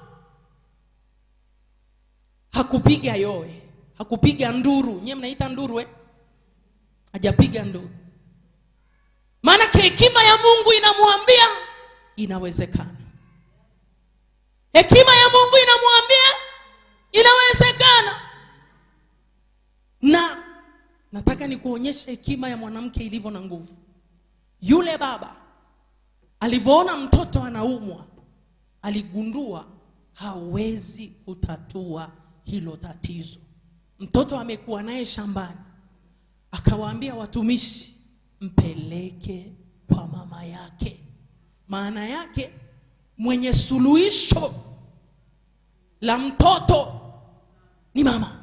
hakupiga yowe, hakupiga nduru. Nyie mnaita nduru hajapiga nduru. Maana hekima ya Mungu inamwambia inawezekana. Hekima ya Mungu inamwambia inawezekana. Na nataka nikuonyeshe hekima ya mwanamke ilivyo na nguvu. Yule baba alivyoona mtoto anaumwa, aligundua hawezi kutatua hilo tatizo. Mtoto amekuwa naye shambani, akawaambia watumishi, mpeleke kwa mama yake. Maana yake mwenye suluhisho la mtoto ni mama.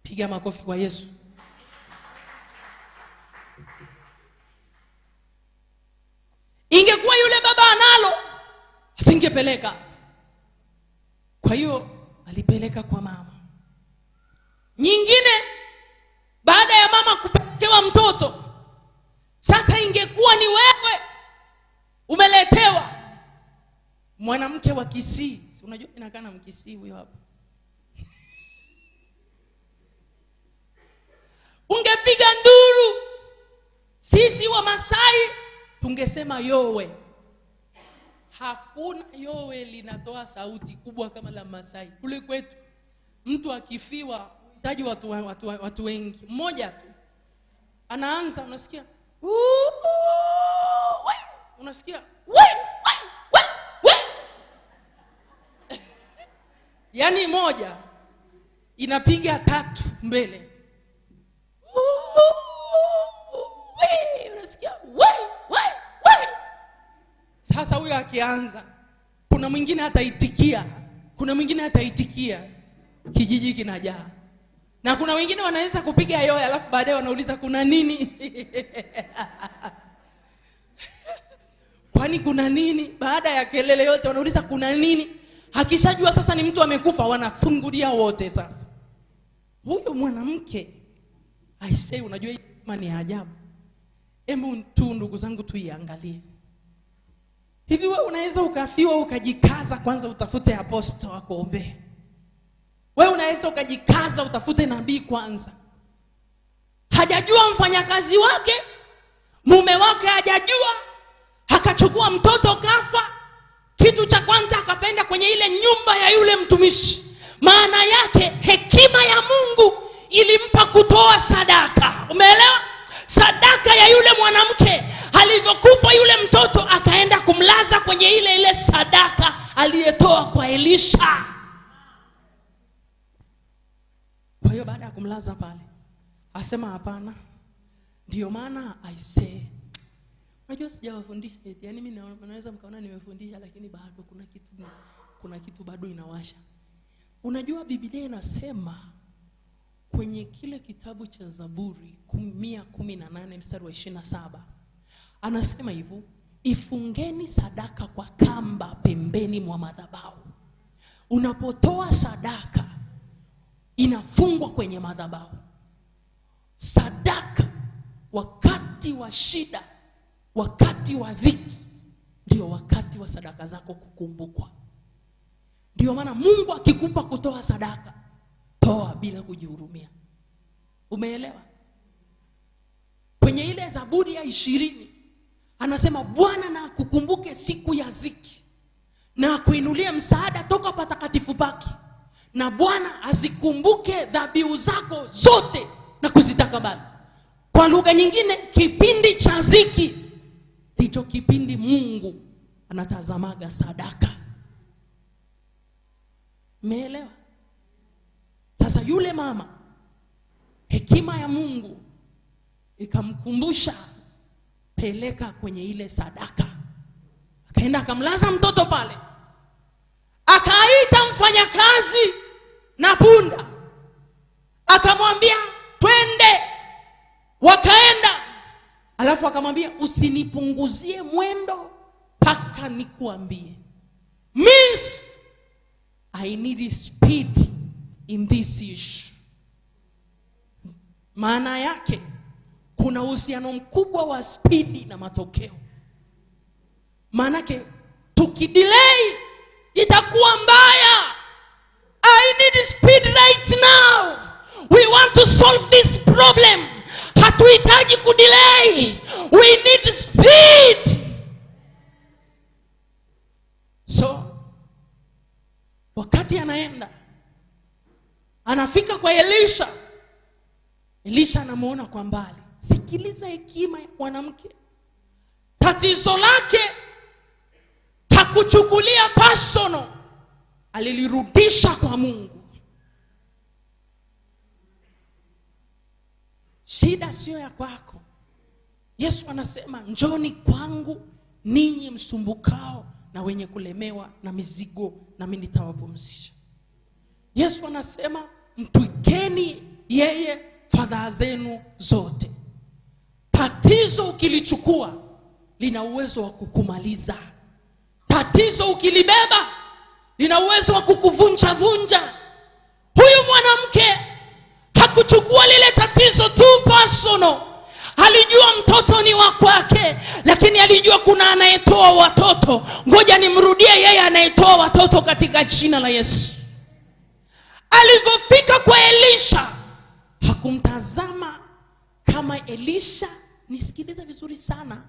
Piga makofi kwa Yesu. Ingekuwa yule baba analo, asingepeleka. Kwa hiyo alipeleka kwa mama. Nyingine, baada ya mama kupelekewa mtoto, sasa ingekuwa ni wewe umeletewa. Mwanamke wa Kisii, unajua inakaa na Mkisii huyo hapa. Ungepiga nduru. Sisi wa Masai tungesema yowe. Hakuna yowe linatoa sauti kubwa kama la Masai. Kule kwetu mtu akifiwa hitaji watu wengi. Mmoja tu anaanza, unasikia unasikia yani moja inapiga 3 mbele. Unasikia sasa huyo akianza, kuna mwingine hataitikia, kuna mwingine hataitikia, kijiji kinajaa. Na kuna wengine wanaweza kupiga yowe alafu baadaye wanauliza kuna nini? Kwani kuna nini? Baada ya kelele yote wanauliza kuna nini? Hakishajua sasa ni mtu amekufa, wanafungulia wote sasa. Huyo mwanamke, I say, unajua hii ni ajabu. Hebu tu ndugu zangu tuiangalie. Hivi wewe unaweza ukafiwa ukajikaza kwanza utafute apostol akuombe? Wewe unaweza ukajikaza utafute nabii kwanza? Hajajua mfanyakazi wake, mume wake hajajua, akachukua mtoto kafa, kitu cha kwanza akapenda kwenye ile nyumba ya yule mtumishi. Maana yake hekima ya Mungu ilimpa kutoa sadaka. Umeelewa? Sadaka ya yule mwanamke, alivyokufa yule mtoto akaenda kumlaza kwenye ile sadaka aliyetoa kwa Elisha. Kwa hiyo baada ya kumlaza pale, asema hapana. Ndio maana I say, unajua sijawafundisha eti, yani mimi naweza mkaona nimefundisha lakini bado kuna kitu bado inawasha. Unajua Biblia inasema kwenye kile kitabu cha Zaburi 118 mstari wa 27, anasema hivyo, ifungeni sadaka kwa kamba pembeni mwa madhabahu. Unapotoa sadaka inafungwa kwenye madhabahu. Sadaka wakati wa shida, wakati wa dhiki, ndio wakati wa sadaka zako kukumbukwa. Ndio maana Mungu akikupa kutoa sadaka, toa bila kujihurumia. Umeelewa? kwenye ile Zaburi ya 20 anasema Bwana na kukumbuke siku ya ziki, na kuinulie msaada toka patakatifu pake, na Bwana azikumbuke dhabihu zako zote na kuzitakabali. Kwa lugha nyingine, kipindi cha ziki ndicho kipindi Mungu anatazamaga sadaka. Umeelewa? Sasa yule mama, hekima ya Mungu ikamkumbusha, peleka kwenye ile sadaka. Akaenda akamlaza mtoto pale, akaita mfanyakazi na punda, akamwambia twende. Wakaenda, alafu akamwambia usinipunguzie mwendo paka nikuambie. Means I need speed in this issue. Maana yake kuna uhusiano mkubwa wa speed na matokeo. Maana yake tukidelay itakuwa mbaya. I need speed right now. We want to solve this problem. Hatuhitaji kudelay. We need speed. So wakati anaenda, anafika kwa Elisha. Elisha anamuona kwa mbali. Sikiliza hekima ya mwanamke. Tatizo lake hakuchukulia personal, alilirudisha kwa Mungu. Shida sio ya kwako. Yesu anasema njoni kwangu ninyi msumbukao na wenye kulemewa na mizigo, na mimi nitawapumzisha. Yesu anasema mtwikeni yeye fadhaa zenu zote. Tatizo ukilichukua lina uwezo wa kukumaliza. Tatizo ukilibeba lina uwezo wa kukuvunja vunja. Huyu mwanamke hakuchukua lile tatizo tu personal. Alijua mtoto ni wa kwake, lakini alijua kuna anayetoa watoto. Ngoja nimrudie yeye anayetoa watoto katika jina la Yesu. Alipofika kwa Elisha, hakumtazama kama Elisha. Nisikilize vizuri sana.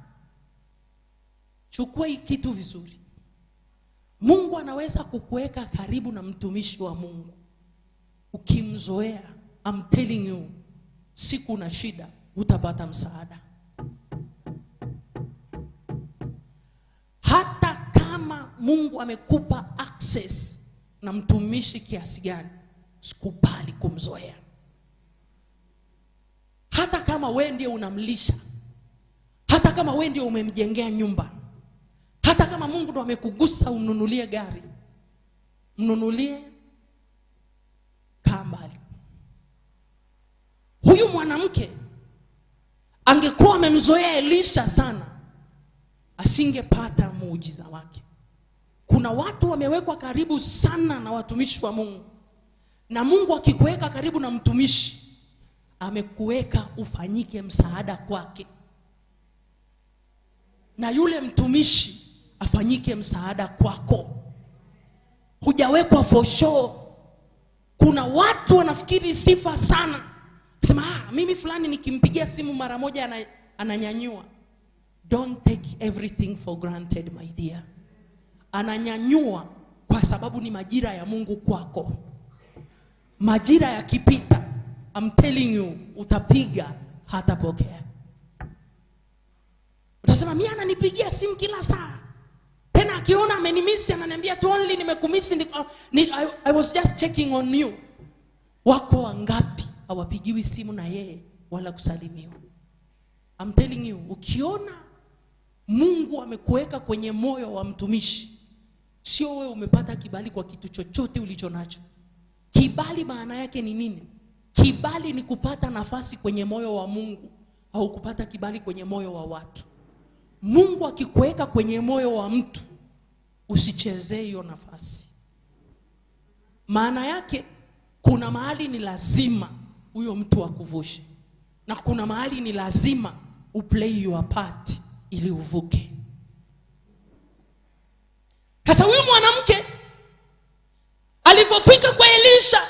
Chukua hii kitu vizuri. Mungu anaweza kukuweka karibu na mtumishi wa Mungu. Ukimzoea, I'm telling you, siku na shida utapata msaada. Hata kama Mungu amekupa access na mtumishi kiasi gani, usikubali kumzoea. Hata kama wewe ndiye unamlisha, hata kama wewe ndiye umemjengea nyumba, hata kama Mungu ndo amekugusa ununulie gari, mnunulie kambali. Huyu mwanamke angekuwa amemzoea Elisha sana, asingepata muujiza wake. Kuna watu wamewekwa karibu sana na watumishi wa Mungu, na Mungu akikuweka karibu na mtumishi, amekuweka ufanyike msaada kwake, na yule mtumishi afanyike msaada kwako. Hujawekwa for show. Kuna watu wanafikiri sifa sana. Sema mimi fulani nikimpigia simu mara moja ananyanyua. Don't take everything for granted, my dear. Ananyanyua kwa sababu ni majira ya Mungu kwako. Majira yakipita, I'm telling you, utapiga hatapokea. Utasema mimi ananipigia simu kila saa. Tena akiona amenimisi ananiambia tu only nimekumisi, I was just checking on you. Wako wangapi hawapigiwi simu na yeye wala kusalimiwa? I'm telling you, ukiona Mungu amekuweka kwenye moyo wa mtumishi, sio wewe umepata kibali kwa kitu chochote ulicho nacho. Kibali maana yake ni nini? Kibali ni kupata nafasi kwenye moyo wa Mungu, au kupata kibali kwenye moyo wa watu. Mungu akikuweka kwenye moyo wa mtu, usichezee hiyo nafasi. Maana yake kuna mahali ni lazima huyo mtu akuvushe, na kuna mahali ni lazima uplay your part ili uvuke. Sasa huyu mwanamke alipofika kwa Elisha,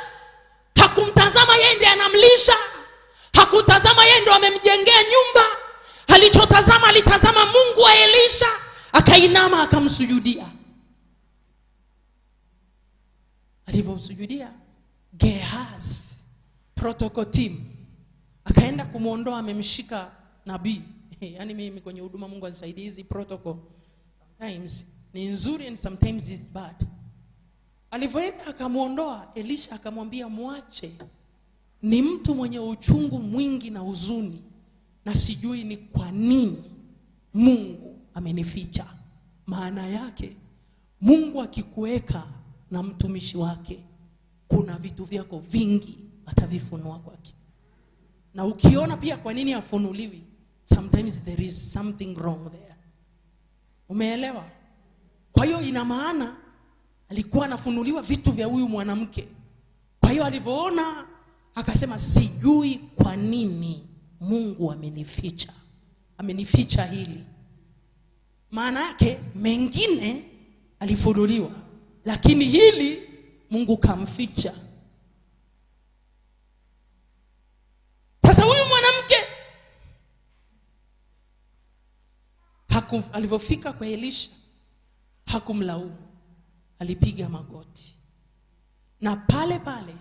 hakumtazama yeye ndiye anamlisha, hakutazama yeye ndiye amemjengea nyumba, Alichotazama, alitazama Mungu wa Elisha, akainama akamsujudia. Alivyomsujudia, Gehazi protocol team akaenda kumuondoa, amemshika nabii. Yaani mimi kwenye huduma Mungu anisaidie, hizi protocol sometimes ni nzuri and sometimes is bad. Alivyoenda akamuondoa, Elisha akamwambia muache. Ni mtu mwenye uchungu mwingi na huzuni, na sijui ni kwa nini Mungu amenificha. Maana yake Mungu akikuweka na mtumishi wake, kuna vitu vyako vingi atavifunua kwake. Na ukiona pia kwa nini afunuliwi, sometimes there is something wrong there. Umeelewa? Kwa hiyo ina maana alikuwa anafunuliwa vitu vya huyu mwanamke. Kwa hiyo alivyoona akasema sijui kwa nini Mungu amenificha. Amenificha hili. Maana yake mengine alifunuliwa, lakini hili Mungu kamficha. Sasa huyu mwanamke alivyofika kwa Elisha hakumlaumu, alipiga magoti. Na pale pale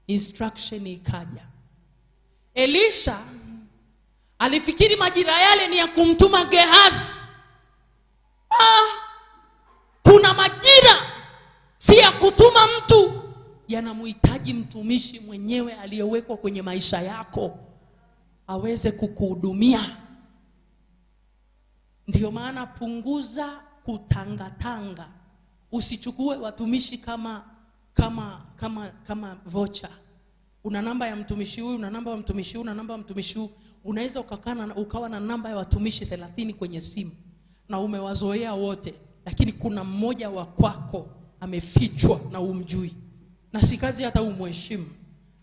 instruction ikaja. Elisha alifikiri majira yale ni ya kumtuma Gehazi. Kuna majira si ya kutuma mtu, yanamhitaji mtumishi mwenyewe aliyewekwa kwenye maisha yako aweze kukuhudumia. Ndio maana punguza kutangatanga. Usichukue watumishi kama vocha. Una namba ya mtumishi huyu, una namba ya mtumishi huyu, una namba ya mtumishi huyu. Unaweza ukawa na namba ya watumishi 30 kwenye simu na umewazoea wote, lakini kuna mmoja wa kwako amefichwa na umjui. Na si kazi hata umheshimu,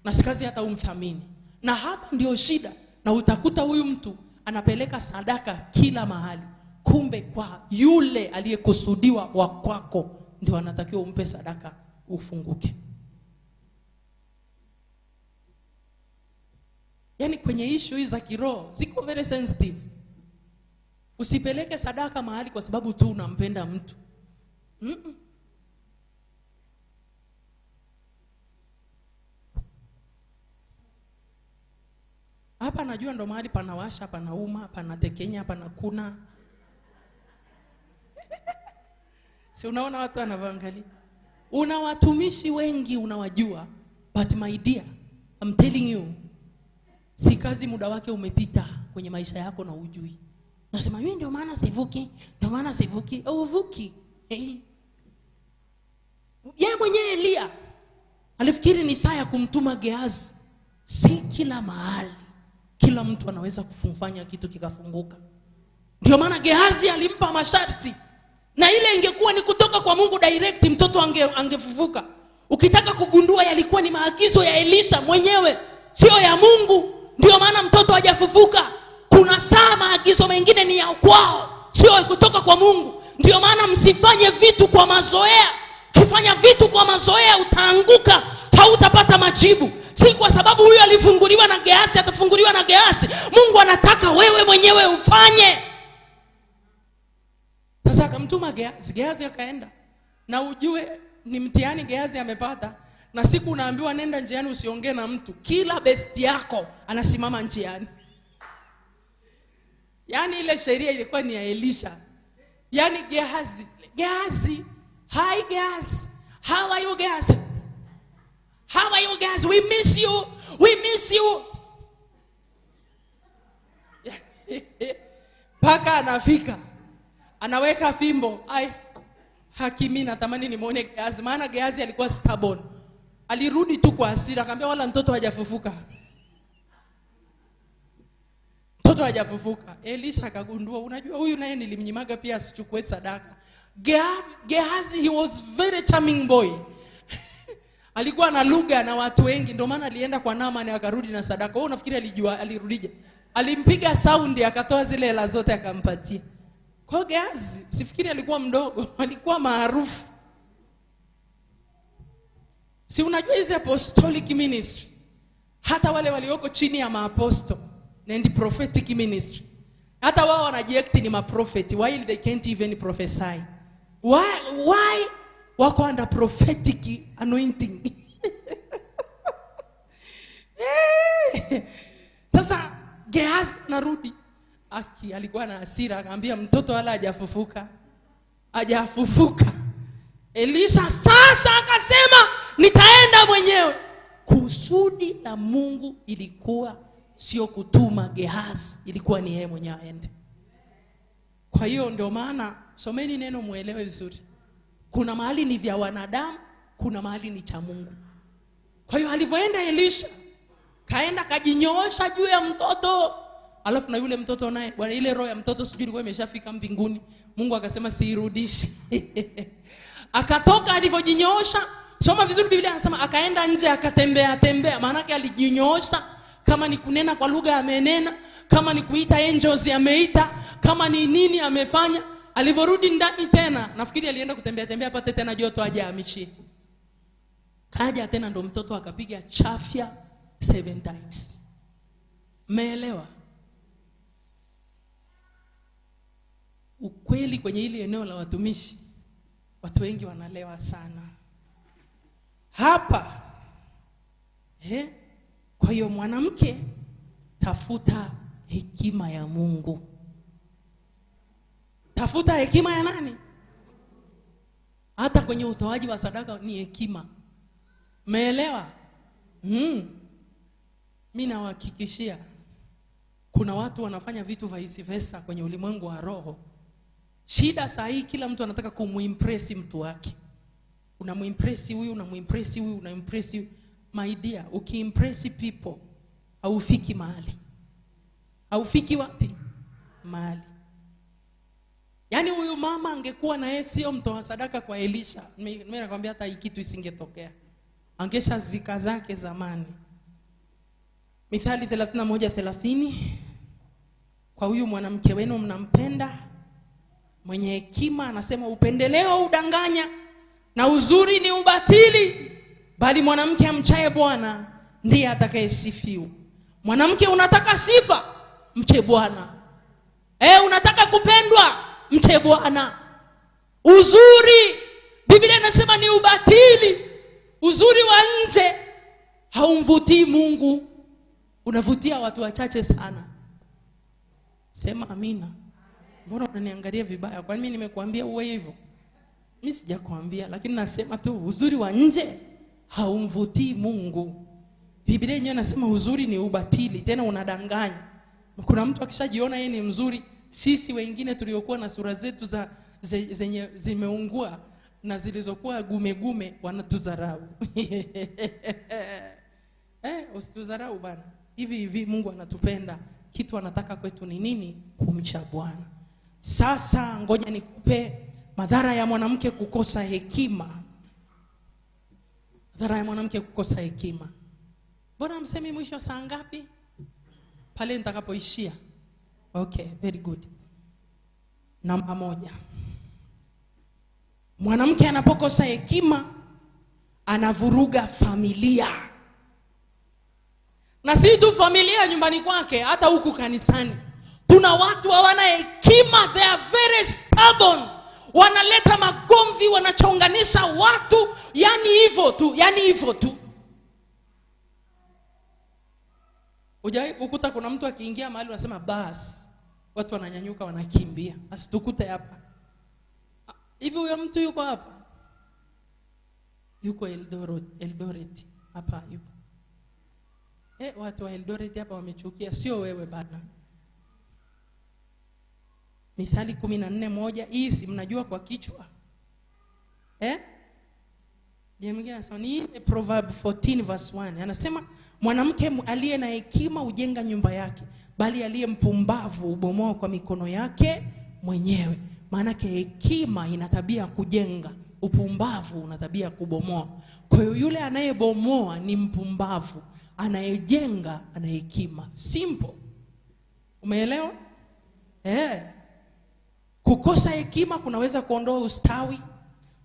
na si kazi hata umthamini. Na hapa ndio shida. Na utakuta huyu mtu anapeleka sadaka kila mahali, kumbe kwa yule aliyekusudiwa wa kwako ndio anatakiwa umpe sadaka ufunguke. Yaani kwenye issue za kiroho ziko very sensitive. Usipeleke sadaka mahali kwa sababu tu unampenda mtu. Hapa najua ndo mahali panawasha, panauma, panatekenya, panakuna. Si unaona watu wanavyoangalia. Una watumishi wengi unawajua, but my dear, I'm telling you, si kazi muda wake umepita kwenye maisha yako na ujui. Nasema mimi ndio maana sivuki, ndio maana sivuki. Uvuki. Yeye mwenyewe Elia alifikiri ni saa ya kumtuma Gehazi. Si kila mahali kila mtu anaweza kufanya kitu kikafunguka. Ndio maana Gehazi alimpa masharti. Na ile ingekuwa ni kutoka kwa Mungu direct, mtoto angefufuka. Ukitaka kugundua yalikuwa ni maagizo ya Elisha mwenyewe, sio ya Mungu. Ndio maana mtoto hajafufuka. Kuna saa maagizo mengine ni ya kwao, sio kutoka kwa Mungu. Ndio maana msifanye vitu kwa mazoea. Ukifanya vitu kwa mazoea utaanguka, hautapata majibu. Si kwa sababu huyu alifunguliwa na Gehazi atafunguliwa na Gehazi. Mungu anataka wewe mwenyewe ufanye. Sasa akamtuma Gehazi. Gehazi akaenda. Na ujue ni mtihani Gehazi amepata. Na siku unaambiwa nenda njiani usiongee na mtu, kila besti yako anasimama njiani. Yaani ile sheria ilikuwa ni ya Elisha. Yaani Gehazi, hi Gehazi, how are you Gehazi? How are you guys? We miss you. We miss you. Paka anafika. Anaweka fimbo. Hakimi natamani nimuone Gehazi. Maana Gehazi alikuwa stubborn. Alirudi tu kwa hasira. Akamwambia wala mtoto hajafufuka. Mtoto hajafufuka. Elisha akagundua, unajua huyu naye nilimnyimaga pia asichukue sadaka. Gehazi, he was very charming boy. Alikuwa na lugha na watu wengi, ndio maana alienda kwa Naamani akarudi na sadaka. Wewe unafikiri alijua alirudije? Alimpiga saundi akatoa zile hela zote akampatia. Kwa Gehazi, sifikiri alikuwa mdogo, alikuwa maarufu. Si unajua hizi apostolic ministry, hata wale walioko chini ya maaposto na ndi prophetic ministry, Hata wao wanajiact ni maprofeti while they can't even prophesy. Why? Wako under prophetic anointing. Sasa Gehazi narudi. Alikuwa na hasira, akamwambia mtoto wala hajafufuka. Elisha sasa akasema nitaenda mwenyewe. Kusudi la Mungu ilikuwa sio kutuma Gehazi, ilikuwa ni yeye mwenyewe aende. Kwa hiyo ndio maana someni neno muelewe vizuri. Kuna mahali ni vya wanadamu, kuna mahali ni cha Mungu. Kwa hiyo alivyoenda Elisha, kaenda kajinyoosha juu ya mtoto. Alafu na yule mtoto naye, bwana, ile roho ya mtoto sijui ilikuwa imeshafika mbinguni. Mungu akasema siirudishi. Akatoka alivyojinyoosha. Soma vizuri Biblia anasema akaenda nje akatembea. Maana yake alijinyoosha, kama ni kunena kwa lugha amenena, kama ni kuita angels ameita, kama ni nini amefanya. Alivyorudi ndani tena, nafikiri alienda kutembea apate tena joto aje amishie. Kaja tena ndo mtoto akapiga chafya 7 times. Umeelewa? Ukweli kwenye hili eneo la watumishi, watu wengi wanalewa sana hapa. Kwa hiyo mwanamke, tafuta hekima ya Mungu. Tafuta hekima ya nani? Hata kwenye utoaji wa sadaka ni hekima. Umeelewa? Mimi nawahakikishia kuna watu wanafanya vitu vice versa kwenye ulimwengu wa roho. Shida saa hii kila mtu anataka kumuimpress mtu wake. Unamuimpress huyu, unamuimpress huyu, unaimpress huyu. My dear, ukiimpress people haufiki mahali. Haufiki wapi? Mahali. Yaani huyu mama angekuwa na yeye sio mtoa sadaka kwa Elisha, mimi nakwambia hata hii kitu isingetokea. Angesha zika zake zamani. Mithali 31:30, kwa huyu mwanamke wenu mnampenda, mwenye hekima anasema upendeleo udanganya na uzuri ni ubatili, bali mwanamke amchaye Bwana ndiye atakayesifiwa. Mwanamke unataka sifa, mche Bwana. Unataka kupendwa, mche Bwana. Uzuri, Biblia inasema ni ubatili. Uzuri wa nje haumvutii Mungu, unavutia watu wachache sana. Sema amina. Mbona unaniangalia vibaya? Kwani mimi nimekuambia uwe hivyo? Mimi sijakwambia, lakini nasema tu uzuri wa nje haumvutii Mungu. Biblia yenyewe inasema uzuri ni ubatili, tena unadanganya. Kuna mtu akishajiona yeye ni mzuri, sisi wengine tuliokuwa na sura zetu zenye zimeungua na zilizokuwa gume wanatudharau. Usitudharau bana. Hivi Mungu anatupenda. Kitu anataka kwetu ni nini? Kumcha Bwana. Sasa ngoja nikupe madhara ya mwanamke kukosa hekima. Madhara ya mwanamke kukosa hekima. Bora msemi mwisho saa ngapi? Pale nitakapoishia. Okay, very good. Namba 1. Mwanamke anapokosa hekima anavuruga familia. Na si tu familia nyumbani kwake, hata huku kanisani. Tuna watu hawana hekima, they are very stubborn. Wanaleta magomvi, wanachonganisha watu, yani hivyo tu. Ujai ukuta kuna mtu akiingia mahali unasema bas, watu wananyanyuka wanakimbia. Asitukute hapa. Hivi huyo mtu yuko hapa? Yuko Eldoret hapa yupo. Watu wa Eldoret hapa wamechukia, sio wewe bana. Mithali 14:1, hii si mnajua kwa kichwa. Je, mwingine anasema ni Proverb 14:1. Anasema mwanamke aliye na hekima hujenga nyumba yake, bali aliye mpumbavu hubomoa kwa mikono yake mwenyewe. Maana hekima ina tabia kujenga, upumbavu una tabia kubomoa. Kwa hiyo yule anayebomoa ni mpumbavu, anayejenga ana hekima. Simple. Umeelewa? Kukosa hekima kunaweza kuondoa ustawi,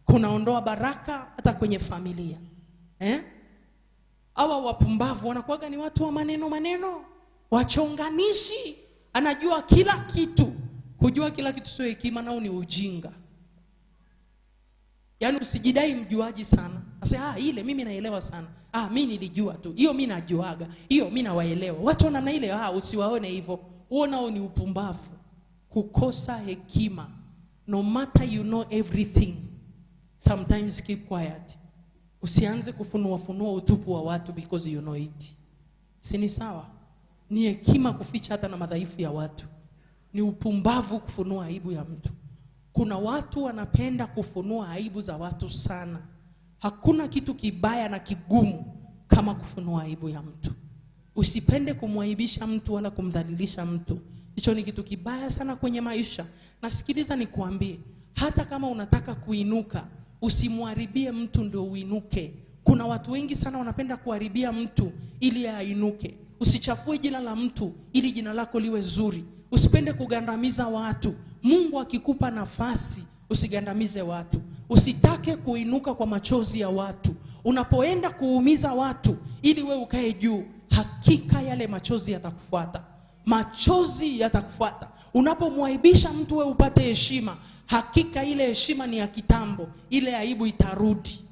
kunaondoa baraka hata kwenye familia. Hawa wapumbavu wanakuwaga ni watu wa maneno, wachonganishi. Anajua kila kitu. Kujua kila kitu sio hekima, nao ni ujinga. Yaani usijidai mjuaji sana. Sasa ile mimi naelewa sana. Mimi nilijua tu. Hiyo mimi najuaga. Hiyo mimi nawaelewa. Watu wana ile usiwaone hivyo. Uonao ni upumbavu. Kukosa hekima. No matter you know everything, sometimes keep quiet. Usianze kufunua utupu wa watu because you know it. Si ni sawa? Ni hekima kuficha hata na madhaifu ya watu. Ni upumbavu kufunua aibu ya mtu. Kuna watu wanapenda kufunua aibu za watu sana. Hakuna kitu kibaya na kigumu kama kufunua aibu ya mtu. Usipende kumwaibisha mtu wala kumdhalilisha mtu. Hicho ni kitu kibaya sana kwenye maisha. Na sikiliza nikuambie, hata kama unataka kuinuka, usimharibie mtu ndio uinuke. Kuna watu wengi sana wanapenda kuharibia mtu ili ainuke. Usichafue jina la mtu ili jina lako liwe zuri. Usipende kugandamiza watu. Mungu akikupa nafasi, usigandamize watu. Usitake kuinuka kwa machozi ya watu. Unapoenda kuumiza watu ili we ukae juu, hakika yale machozi yatakufuata. Machozi yatakufuata. Unapomwaibisha mtu we upate heshima, hakika ile heshima ni ya kitambo, ile aibu itarudi.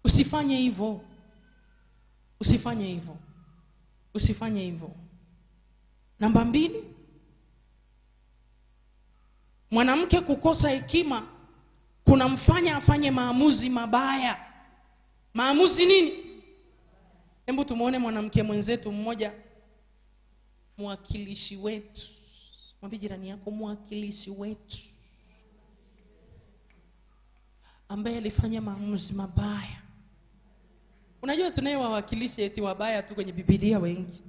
Usifanye hivyo. Usifanye hivyo. Usifanye hivyo. Namba 2, mwanamke kukosa hekima kunamfanya afanye maamuzi mabaya. Maamuzi nini? Hebu tumuone mwanamke mwenzetu mmoja, mwakilishi wetu. Mwambie jirani yako, mwakilishi wetu, ambaye alifanya maamuzi mabaya. Unajua tunaye wawakilishi eti wabaya tu kwenye Biblia wengi.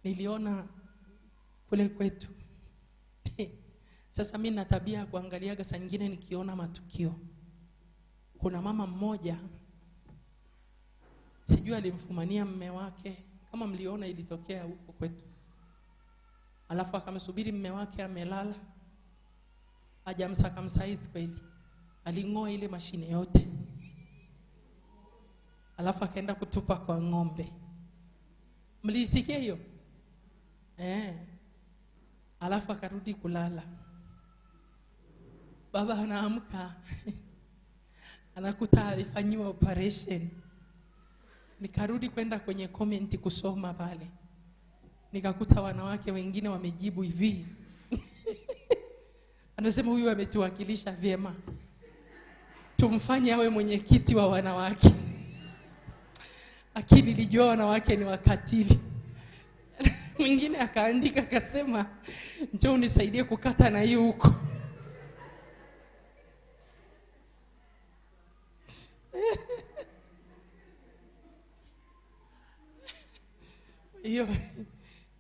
Niliona kule kwetu. Sasa mimi na tabia kuangaliaga saa nyingine nikiona matukio. Kuna mama mmoja, sijui alimfumania mume wake, kama mliona ilitokea huko kwetu. Alafu akamsubiri mume wake amelala, hajamsaka msaizi kweli. Alingoa ile mashine yote. Alafu akaenda kutupa kwa ng'ombe. Mlisikia hiyo? Alafu akarudi kulala. Baba anaamka anakuta alifanyiwa operation. Nikarudi kwenda kwenye comment kusoma pale. Nikakuta wanawake wengine wamejibu hivi. Anasema huyu ametuwakilisha vyema, tumfanye awe mwenyekiti wa wanawake. Lakini nilijua wanawake ni wakatili. Mwingine akaandika akasema, njoo unisaidie kukata na hii huko. Hiyo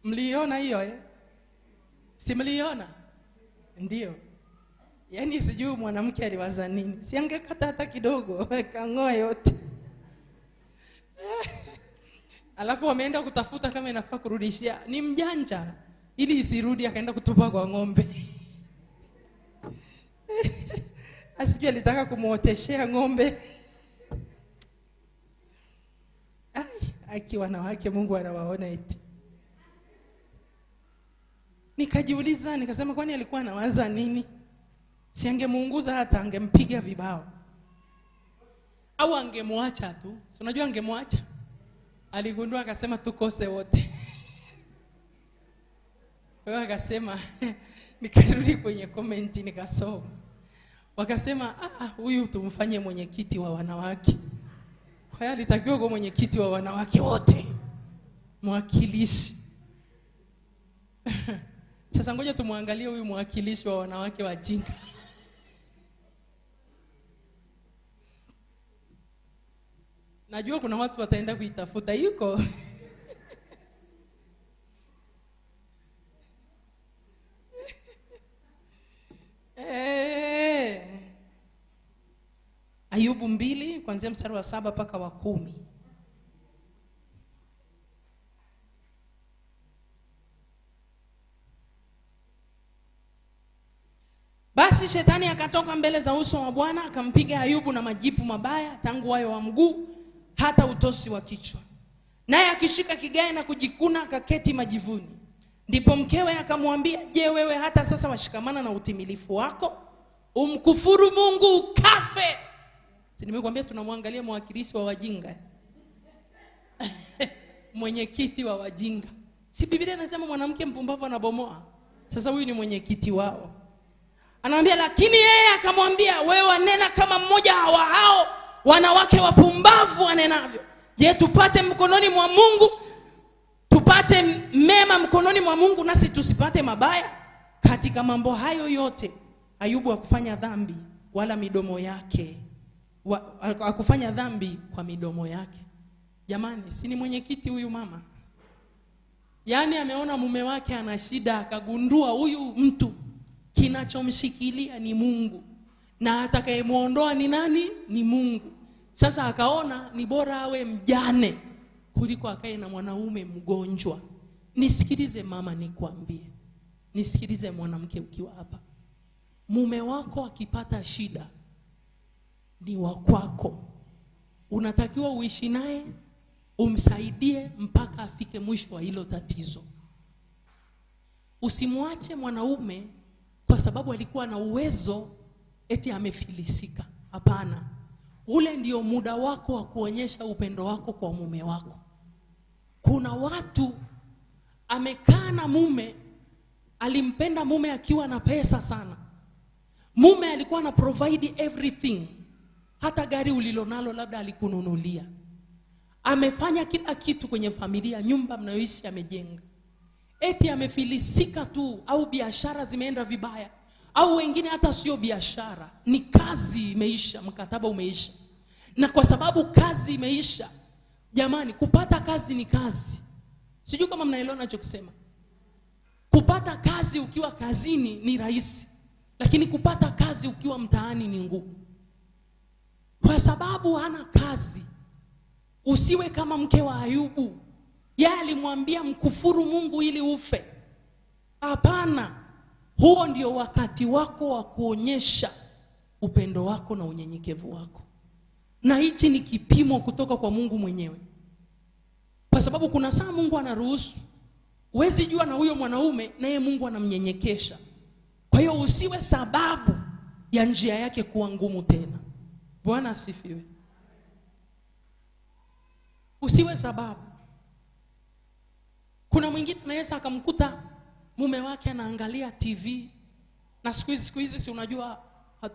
mliona hiyo Si mliona? Ndio. Yaani sijui mwanamke aliwaza nini. Si angekata hata kidogo, kangoa yote. Alafu wameenda kutafuta kama inafaa kurudishia. Ni mjanja ili isirudi, akaenda kutupa kwa ng'ombe. Asijui alitaka kumuoteshea ng'ombe. Aki wanawake Mungu anawaona eti. Nikajiuliza, nikasema kwani alikuwa anawaza nini? Si angemuunguza hata angempiga vibao. Au angemwacha tu. Si unajua angemwacha? Aligundua akasema tukose wote. Kwa hiyo akasema, nikarudi kwenye comment nikasoma. Wakasema, huyu tumfanye mwenyekiti wa wanawake. Kwa hiyo alitakiwa kuwa mwenyekiti wa wanawake wote. Mwakilishi. Sasa ngoja tumwangalie huyu mwakilishi wa wanawake wajinga. Najua kuna watu wataenda kuitafuta yuko. Ayubu 2 kuanzia mstari wa 7 mpaka wa 10. Basi shetani akatoka mbele za uso wa Bwana, akampiga Ayubu na majipu mabaya tangu wayo wa mguu hata utosi wa kichwa. Naye akishika kigae na kujikuna akaketi majivuni. Ndipo mkewe akamwambia, je, wewe hata sasa washikamana na utimilifu wako? Umkufuru Mungu ukafe. Si nimekuambia tunamwangalia mwakilishi wa wajinga. Mwenyekiti wa wajinga. Si Biblia inasema mwanamke mpumbavu anabomoa? Sasa huyu ni mwenyekiti wao. Anaambia, lakini yeye akamwambia, wewe wanena kama mmoja hawa hao wanawake wapumbavu wanenavyo. Je, tupate mkononi mwa Mungu, tupate mema mkononi mwa Mungu, nasi tusipate mabaya? Katika mambo hayo yote Ayubu hakufanya dhambi wala midomo yake hakufanya dhambi kwa midomo yake. Jamani, si ni mwenyekiti huyu mama? Yaani ameona mume wake ana shida, akagundua huyu mtu kinachomshikilia ni Mungu, na atakayemuondoa ni nani? Ni Mungu. Sasa akaona ni bora awe mjane kuliko akae na mwanaume mgonjwa. Nisikilize mama, nikwambie. Nisikilize mwanamke ukiwa hapa. Mume wako akipata shida ni wa kwako. Unatakiwa uishi naye, umsaidie mpaka afike mwisho wa hilo tatizo. Usimwache mwanaume kwa sababu alikuwa na uwezo eti amefilisika. Hapana. Ule ndio muda wako wa kuonyesha upendo wako kwa mume wako. Kuna watu amekaa na mume, alimpenda mume akiwa na pesa sana. Mume alikuwa na provide everything. Hata gari ulilonalo labda alikununulia. Amefanya kila kitu kwenye familia, nyumba mnayoishi amejenga. Eti amefilisika tu, au biashara zimeenda vibaya, au wengine hata sio biashara, ni kazi imeisha, mkataba umeisha. Na kwa sababu kazi imeisha, jamani, kupata kazi ni kazi. Sijui kama mnaelewa ninachokisema. Kupata kazi ukiwa kazini ni rahisi, lakini kupata kazi ukiwa mtaani ni ngumu. Kwa sababu hana kazi, usiwe kama mke wa Ayubu. Yeye alimwambia mkufuru Mungu ili ufe. Hapana. Huo ndio wakati wako wa kuonyesha upendo wako na unyenyekevu wako. Na hichi ni kipimo kutoka kwa Mungu mwenyewe. Kwa sababu kuna saa Mungu anaruhusu. Huwezi jua na huyo mwanaume naye Mungu anamnyenyekesha. Kwa hiyo usiwe sababu ya njia yake kuwa ngumu tena. Bwana asifiwe. Usiwe sababu. Kuna mwingine anaweza akamkuta mume wake anaangalia TV. Na siku hizi si unajua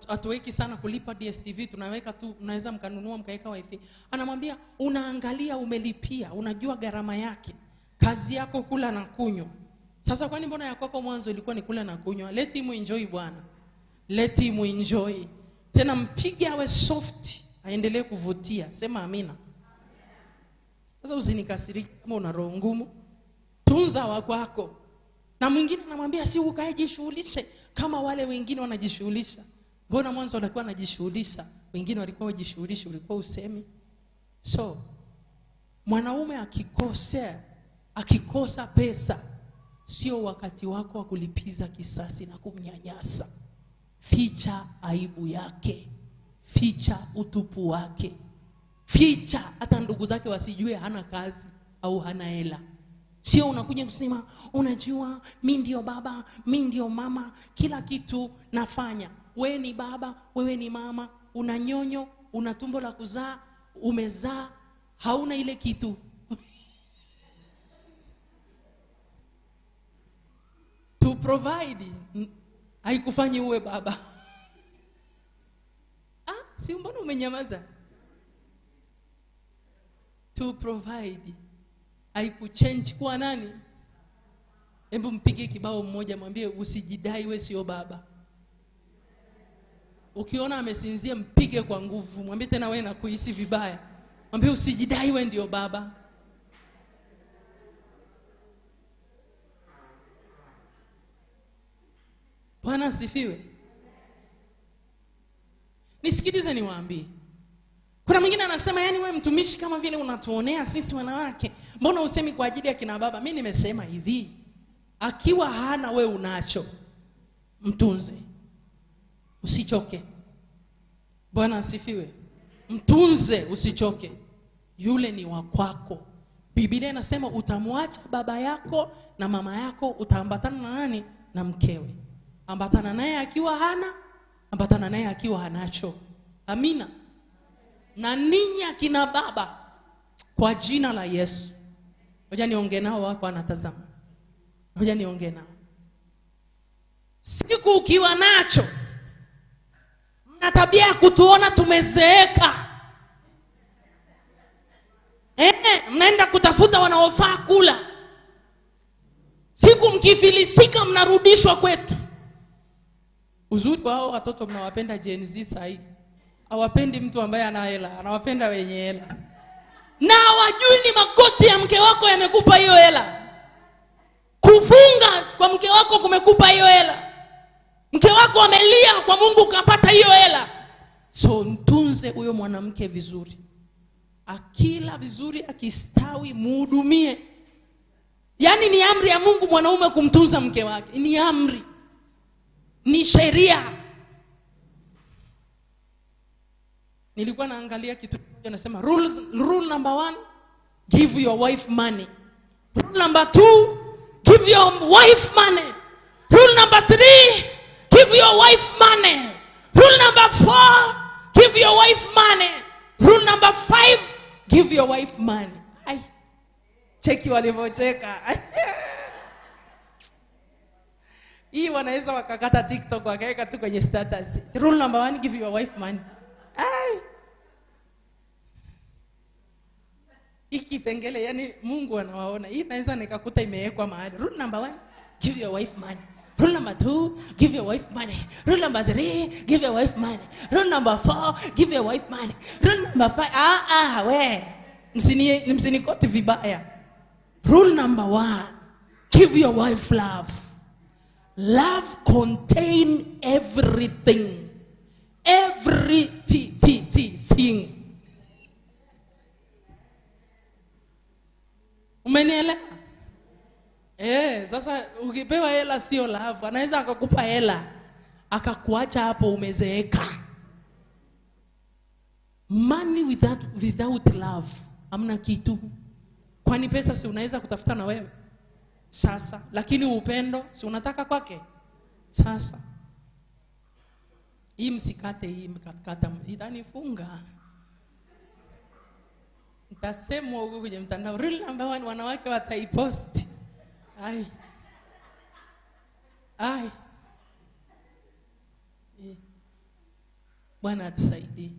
hatuweki sana kulipa DSTV, tunaweka tu, unaweza mkanunua mkaweka wifi. Anamwambia, unaangalia umelipia, unajua gharama yake. Kazi yako kula na kunywa. Sasa kwani mbona ya kwako mwanzo ilikuwa ni kula na kunywa? Let him enjoy bwana. Let him enjoy. Tena mpige awe soft, aendelee kuvutia. Sema amina. Sasa usinikasirike kama una roho ngumu. Tunza wa kwako. Na mwingine anamwambia, si ukajishughulishe kama wale wengine wanajishughulisha. Mbona mwanzo walikuwa wanajishughulisha, wengine walikuwa wajishughulisha, ulikuwa usemi? So mwanaume akikosa pesa, sio wakati wako wa kulipiza kisasi na kumnyanyasa. Ficha aibu yake, ficha utupu wake, ficha hata ndugu zake wasijue hana kazi au hana hela. Sio unakuja kusema, unajua mimi ndio baba, mimi ndio mama, kila kitu nafanya. Wewe ni baba, wewe ni mama, una nyonyo, una tumbo la kuzaa, umezaa, hauna ile kitu. To provide haikufanyi uwe baba. Si mbona umenyamaza? To provide haikuchange kuwa nani? Hebu mpige kibao mmoja, mwambie usijidai wewe sio baba. Ukiona amesinzia mpige kwa nguvu, mwambie tena wewe na kuhisi vibaya. Mwambie usijidai wewe ndio baba. Bwana asifiwe. Nisikilize niwaambie. Kuna mwingine anasema, yani wewe mtumishi kama vile unatuonea sisi wanawake. Mbona usemi kwa ajili ya kina baba? Mimi nimesema hivi, akiwa hana wewe unacho, mtunze. Usichoke. Bwana asifiwe. Mtunze, usichoke. yule ni wa kwako. Biblia inasema utamwacha baba yako na mama yako, utaambatana na nani? Na mkewe. Ambatana naye akiwa hana, ambatana naye akiwa hanacho. Amina. Na ninyi akina baba, kwa jina la Yesu, ngoja niongee nao wako anatazama. Ngoja niongee nao. Siku ukiwa nacho, mna tabia ya kutuona tumezeeka. Mnaenda kutafuta wanaofaa kula. Siku mkifilisika mnarudishwa kwetu. Uzuri wao watoto mnawapenda Gen Z sahi. Hawapendi mtu ambaye ana hela, anawapenda wenye hela. Na hawajui ni magoti ya mke wako yamekupa hiyo hela. Kufunga kwa mke wako kumekupa hiyo hela. Mke wako amelia kwa Mungu kapata hiyo hela. So mtunze huyo mwanamke vizuri. Akila vizuri, akistawi, muhudumie. Yaani ni amri ya Mungu mwanaume kumtunza mke wake. Ni amri. Ni sheria. Nilikuwa naangalia kitu kinasema rule number 1, give your wife money. Rule number 2, give your wife money. Rule number 3, give your wife money. Rule number 4, give your wife money. Rule number 5, give your wife money. Ai. Cheki walivyocheka. Hii wanaweza wakakata TikTok wakaweka tu kwenye status. Rule number 1, give your wife money. Ai. Hiki pengele, yani Mungu anawaona. Hii naweza nikakuta imewekwa mahali. Rule number 1, give your wife money. Rule number 2, give your wife money. Rule number 3, give your wife money. Rule number 4, give your wife money. Rule number 5, we. Msinikoti vibaya. Rule number 1, give your wife love. Love contain everything. Everything. Umenielewa? Sasa ukipewa hela sio love. Anaweza akakupa hela akakuacha hapo umezeeka. Money without love hamna kitu. Kwani pesa si unaweza kutafuta na wewe? Sasa, lakini upendo si unataka kwake? Sasa. Hii msikate, hii mkakata, itanifunga. Nitasemwa huko kwenye mtandao. Rule number 1, wanawake wataipost. Ai. Bwana atusaidie.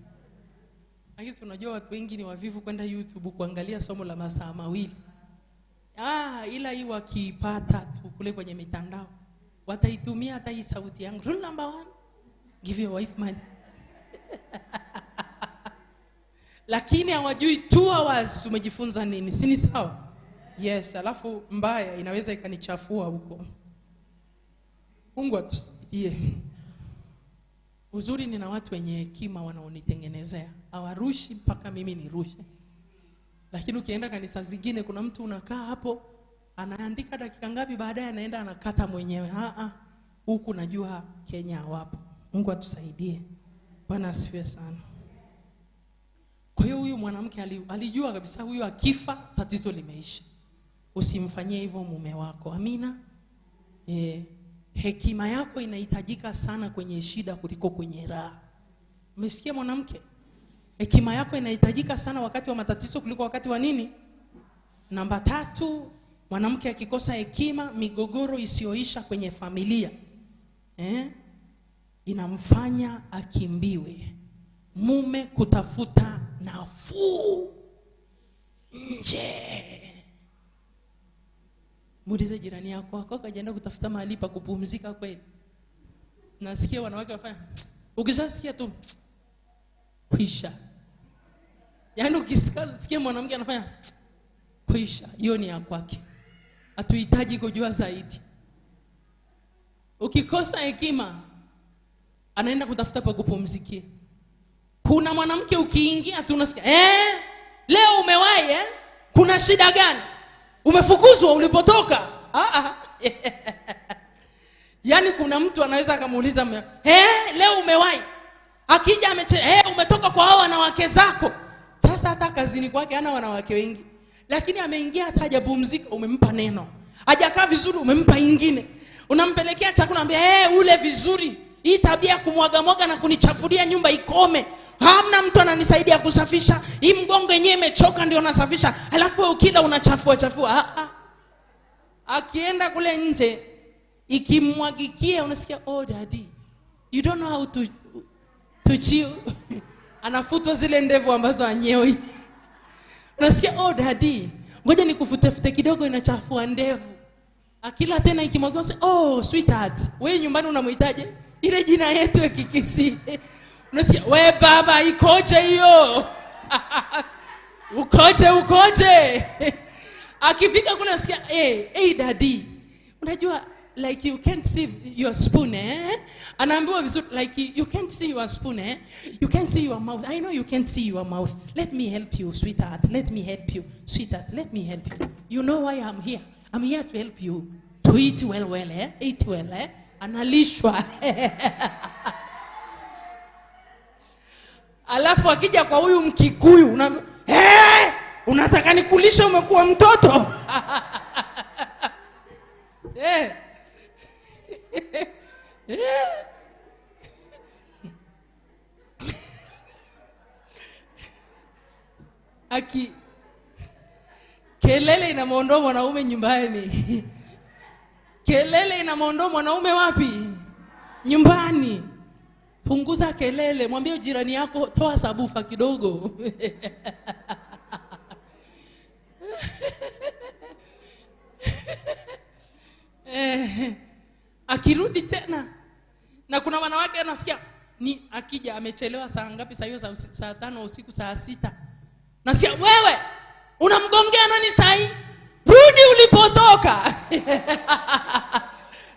Lakini unajua watu wengi ni wavivu kwenda YouTube kuangalia somo la masaa mawili. Ila hii wakipata tu kule kwenye mitandao wataitumia hata hii sauti yangu. Rule number 1, give your wife money. Lakini hawajui 2 hours tumejifunza nini. Si ni sawa? Yes, alafu mbaya inaweza ikanichafua huko. Mungu atusaidie. Uzuri nina watu wenye hekima wanaonitengenezea. Hawarushi mpaka mimi nirushe. Lakini ukienda kanisa zingine kuna mtu unakaa hapo anaandika dakika ngapi, baadaye anaenda anakata mwenyewe. Huku najua Kenya hawapo. Mungu atusaidie. Bwana asifiwe sana. Kwa hiyo huyu mwanamke alijua kabisa huyu akifa tatizo limeisha. Usimfanyie hivyo mume wako. Amina. Hekima yako inahitajika sana kwenye shida kuliko kwenye raha. Umesikia mwanamke? Hekima yako inahitajika sana wakati wa matatizo kuliko wakati wa nini? Namba 3, mwanamke akikosa hekima, migogoro isiyoisha kwenye familia inamfanya akimbiwe. Mume kutafuta nafuu nje. Muulize jirani yako, kajaenda kutafuta mahali pa kupumzika kweli? Nasikia wanawake wafanya, ukishasikia tu kuisha. Yaani ukisikia mwanamke anafanya kuisha, hiyo ni ya kwake. Hatuhitaji kujua zaidi. Ukikosa hekima, anaenda kutafuta pa kupumzikia. Kuna mwanamke ukiingia tu unasikia, leo umewahi kuna shida gani? Umefukuzwa ulipotoka? Yaani kuna mtu anaweza akamuuliza, leo umewahi? Akija umetoka kwa hao wanawake zako. Sasa hata kazi kazini kwake hana wanawake wengi. Lakini ameingia hata hajapumzika umempa neno. Hajakaa vizuri umempa ingine. Unampelekea chakula unamwambia ule vizuri. Hii tabia kumwaga na kunichafulia nyumba ikome. Hamna mtu ananisaidia kusafisha. Hii mgongo yenyewe imechoka ndio nasafisha. Alafu wewe ukila unachafua. Akienda kule nje ikimwagikia unasikia daddy you don't know how to chill. Anafutwa zile ndevu ambazo anyoi. Unasikia daddy ngoja nikufute kidogo inachafua ndevu. Akila tena ikimwagiwa sweetheart wewe nyumbani unamhitaji ile jina yetu ya Kikisi. Unasikia wewe baba ikoje hiyo? Ukoje? Akifika kule unasikia daddy unajua like you can't see your spoon anaambiwa vizuri like you can't see your spoon you can't see your mouth. I know you can't see your mouth. Let me help you sweetheart. Let me help you sweetheart. Let me help you. You know why I'm here? I'm here to help you to eat well eat well analishwa. Alafu akija kwa huyu Mkikuyu unaambia unataka nikulisha umekuwa mtoto? Kelele inamuondoa mwanaume nyumbani. Kelele inamuondoa mwanaume wapi? Nyumbani. Punguza kelele, mwambie jirani yako toa sabufa kidogo. Akirudi tena na kuna wanawake anasikia ni akija amechelewa saa ngapi, saa hiyo saa 5 usiku saa 6. Nasikia wewe unamgongea nani sai? Rudi ulipotoka.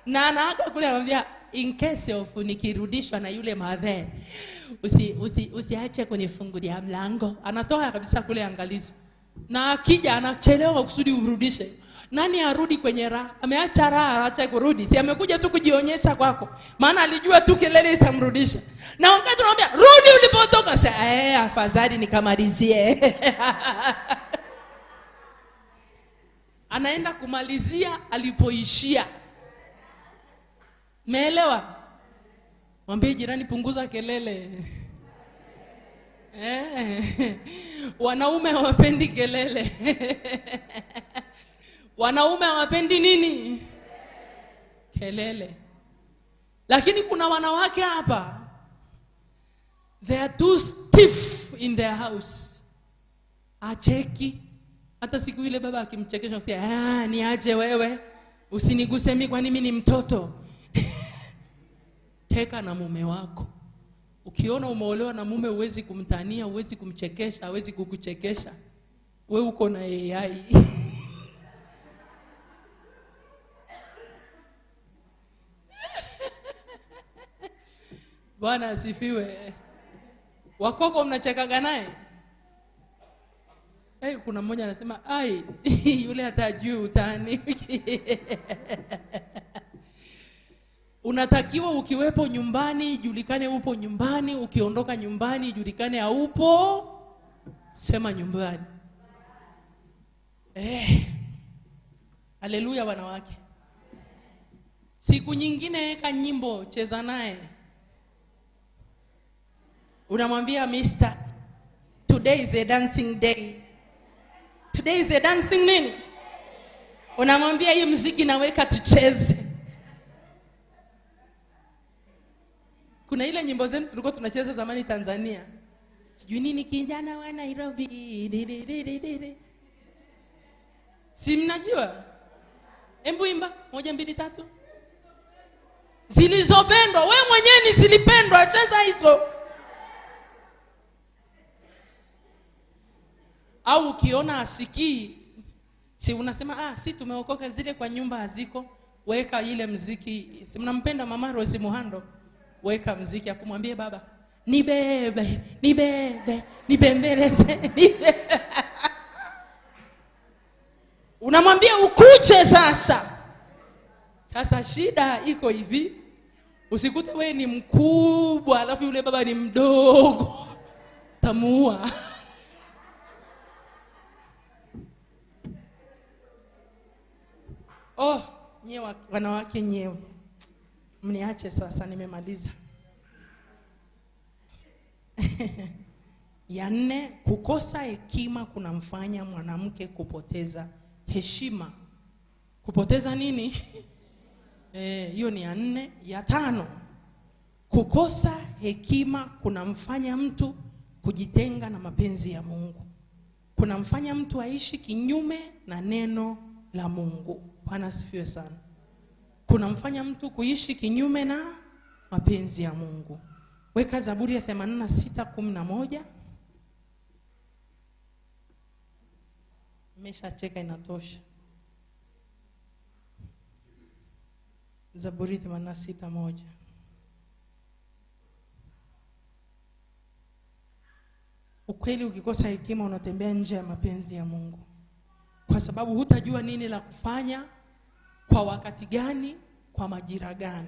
Na anaaka kule anamwambia in case of nikirudishwa na yule madhe usiache kunifungulia mlango. Anatoa kabisa kule angalizo. Na akija anachelewa kusudi urudishe. Nani arudi kwenye raha? Ameacha raha aache kurudi. Si amekuja tu kujionyesha kwako. Maana alijua tu kelele itamrudisha. Na wakati unamwambia rudi ulipotoka sasa afadhali nikamalizie. Anaenda kumalizia alipoishia. Umeelewa? Mwambie jirani punguza kelele. Wanaume hawapendi kelele. Wanaume hawapendi nini? Kelele. Lakini kuna wanawake hapa they are too stiff in their house. Acheki. Hata siku ile baba akimchekesha usikia niaje wewe? Usiniguse mimi kwani mimi ni mtoto. Cheka na mume wako. Ukiona umeolewa na mume uwezi kumtania, uwezi kumchekesha, uwezi kukuchekesha. Wewe uko na AI. Bwana asifiwe. Wakoko mnachekaga naye? Kuna mmoja anasema yule hatajui utani. Unatakiwa ukiwepo nyumbani julikane upo nyumbani, ukiondoka nyumbani julikane haupo. Sema nyumbani. Haleluya wanawake. Siku nyingine eka nyimbo cheza naye. Unamwambia Mr. Today is a dancing day. Today is a dancing nini? Unamwambia hii muziki naweka tucheze. Kuna ile nyimbo zetu tulikuwa tunacheza zamani Tanzania. Sijui nini kijana wa Nairobi. Si mnajua? Hebu imba 1 2 3. Zilizopendwa, wewe mwenyewe ni zilipendwa, cheza hizo. Au ukiona asikii, si unasema si tumeokoka zile kwa nyumba haziko, weka ile muziki. Si mnampenda Mama Rose Muhando? Weka muziki afu mwambie baba, nibebe, nibembeleze. Unamwambia ukuje sasa. Sasa shida iko hivi. Usikute wewe ni mkubwa alafu yule baba ni mdogo. Tamuua. Oh, nyewe wanawake nyewe. Mniache sasa, nimemaliza. Ya 4, kukosa hekima kunamfanya mwanamke kupoteza heshima. Kupoteza nini? Hiyo ni ya 4. Ya 5, kukosa hekima kunamfanya mtu kujitenga na mapenzi ya Mungu. Kunamfanya mtu aishi kinyume na neno la Mungu. Bwana asifiwe sana. Kunamfanya mtu kuishi kinyume na mapenzi ya Mungu. Weka Zaburi ya 86:11. Nimeshacheka, inatosha. Zaburi 86:1. Ukweli, ukikosa hekima unatembea nje ya mapenzi ya Mungu, kwa sababu hutajua nini la kufanya, kwa wakati gani, kwa majira gani.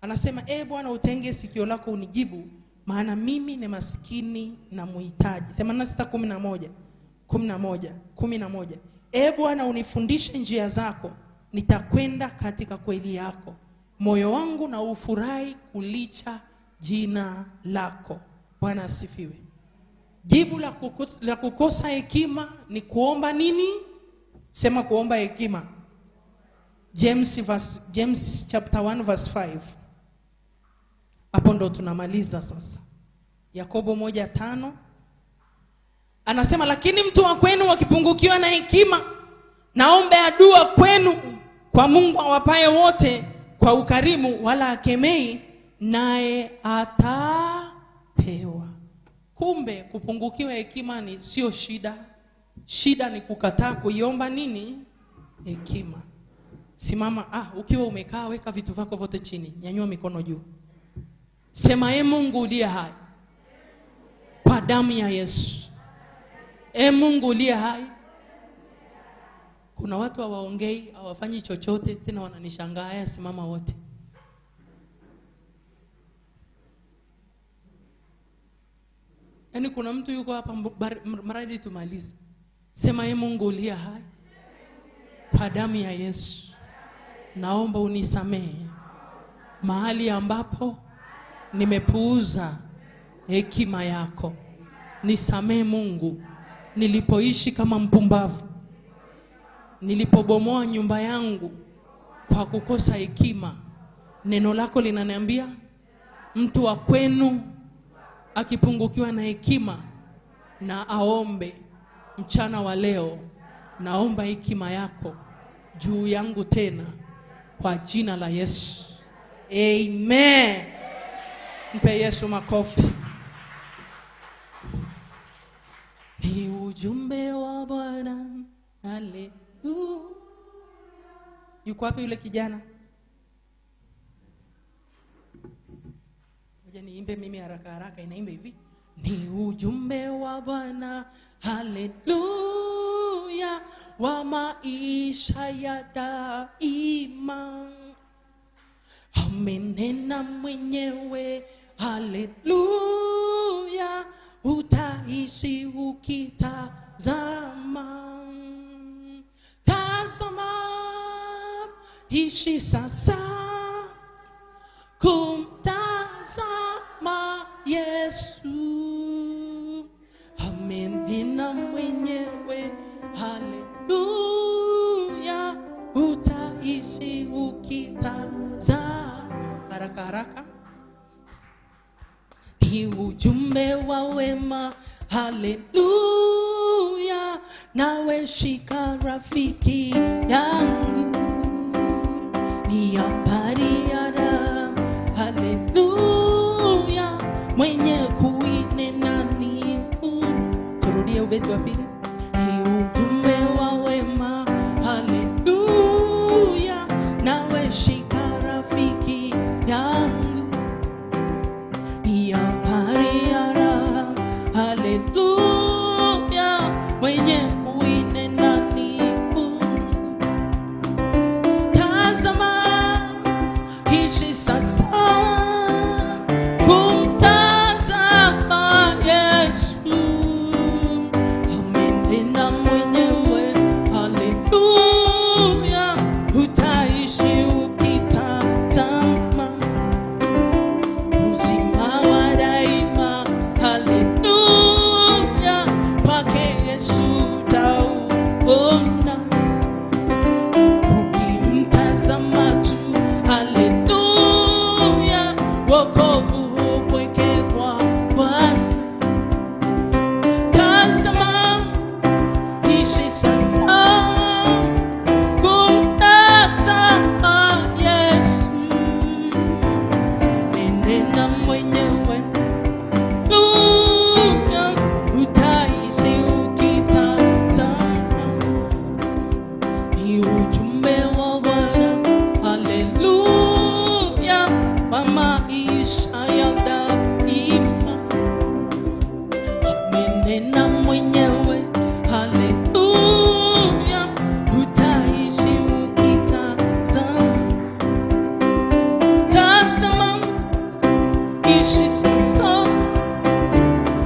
Anasema, Bwana utenge sikio lako unijibu, maana mimi ni maskini na muhitaji. 86:11. Bwana unifundishe njia zako, nitakwenda katika kweli yako. Moyo wangu na ufurahi kulicha jina lako. Bwana asifiwe. Jibu la kukosa hekima ni kuomba nini? Sema kuomba hekima. James chapter 1 verse 5. Hapo ndo tunamaliza sasa. Yakobo 1:5. Anasema, lakini mtu wa kwenu akipungukiwa na hekima, naombe dua kwenu kwa Mungu awapaye wote kwa ukarimu, wala akemei, naye atapewa. Kumbe kupungukiwa hekima ni sio shida. Shida ni kukataa kuiomba nini? Hekima. Simama, ukiwa umekaa weka vitu vyako vyote chini. Nyanyua mikono juu. Sema, Mungu uliye hai, kwa damu ya Yesu. Mungu uliye hai. Kuna watu hawaongei, hawafanyi chochote, tena wananishangaa. Haya, simama wote. Yaani kuna mtu yuko hapa maradi tumalize. Sema, Mungu uliye hai, kwa damu ya Yesu, naomba unisamehe mahali ambapo nimepuuza hekima yako. Nisamehe Mungu, nilipoishi kama mpumbavu, nilipobomoa nyumba yangu kwa kukosa hekima. Neno lako linaniambia mtu wa kwenu akipungukiwa na hekima na aombe. Mchana wa leo naomba hekima yako juu yangu tena, kwa jina la Yesu. Amen. Mpe Yesu makofi. Ni ujumbe wa Bwana. Haleluya. Yuko wapi yule kijana? Ngoja niimbe mimi haraka haraka, inaimba hivi. Ni ujumbe wa Bwana, haleluya, wa maisha ya daima. Amenena mwenyewe, haleluya, utaishi ukitazama. Tazama, ishi sasa kumtazama Yesu. Amenena mwenyewe, haleluya, utaishi ukitazama. Haraka haraka. Ni ujumbe wa wema, haleluya, nawe shika rafiki yangu. Ni habari ya raha, haleluya, mwenye kuinena ni turudie ubeti wa pili. Ni ujumbe wa wema, haleluya, nawe shika rafiki yangu. Ni habari ya raha, haleluya, mwenye kuinena ni tazama, ishi sasa kumtazama Yesu. Amenena mwenyewe, haleluya, amenena mwenyewe. Haleluya, utaishi ukitazama. Tazama, ishi sasa,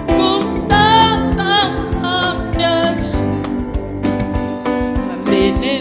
kumtazama Yesu. Amenena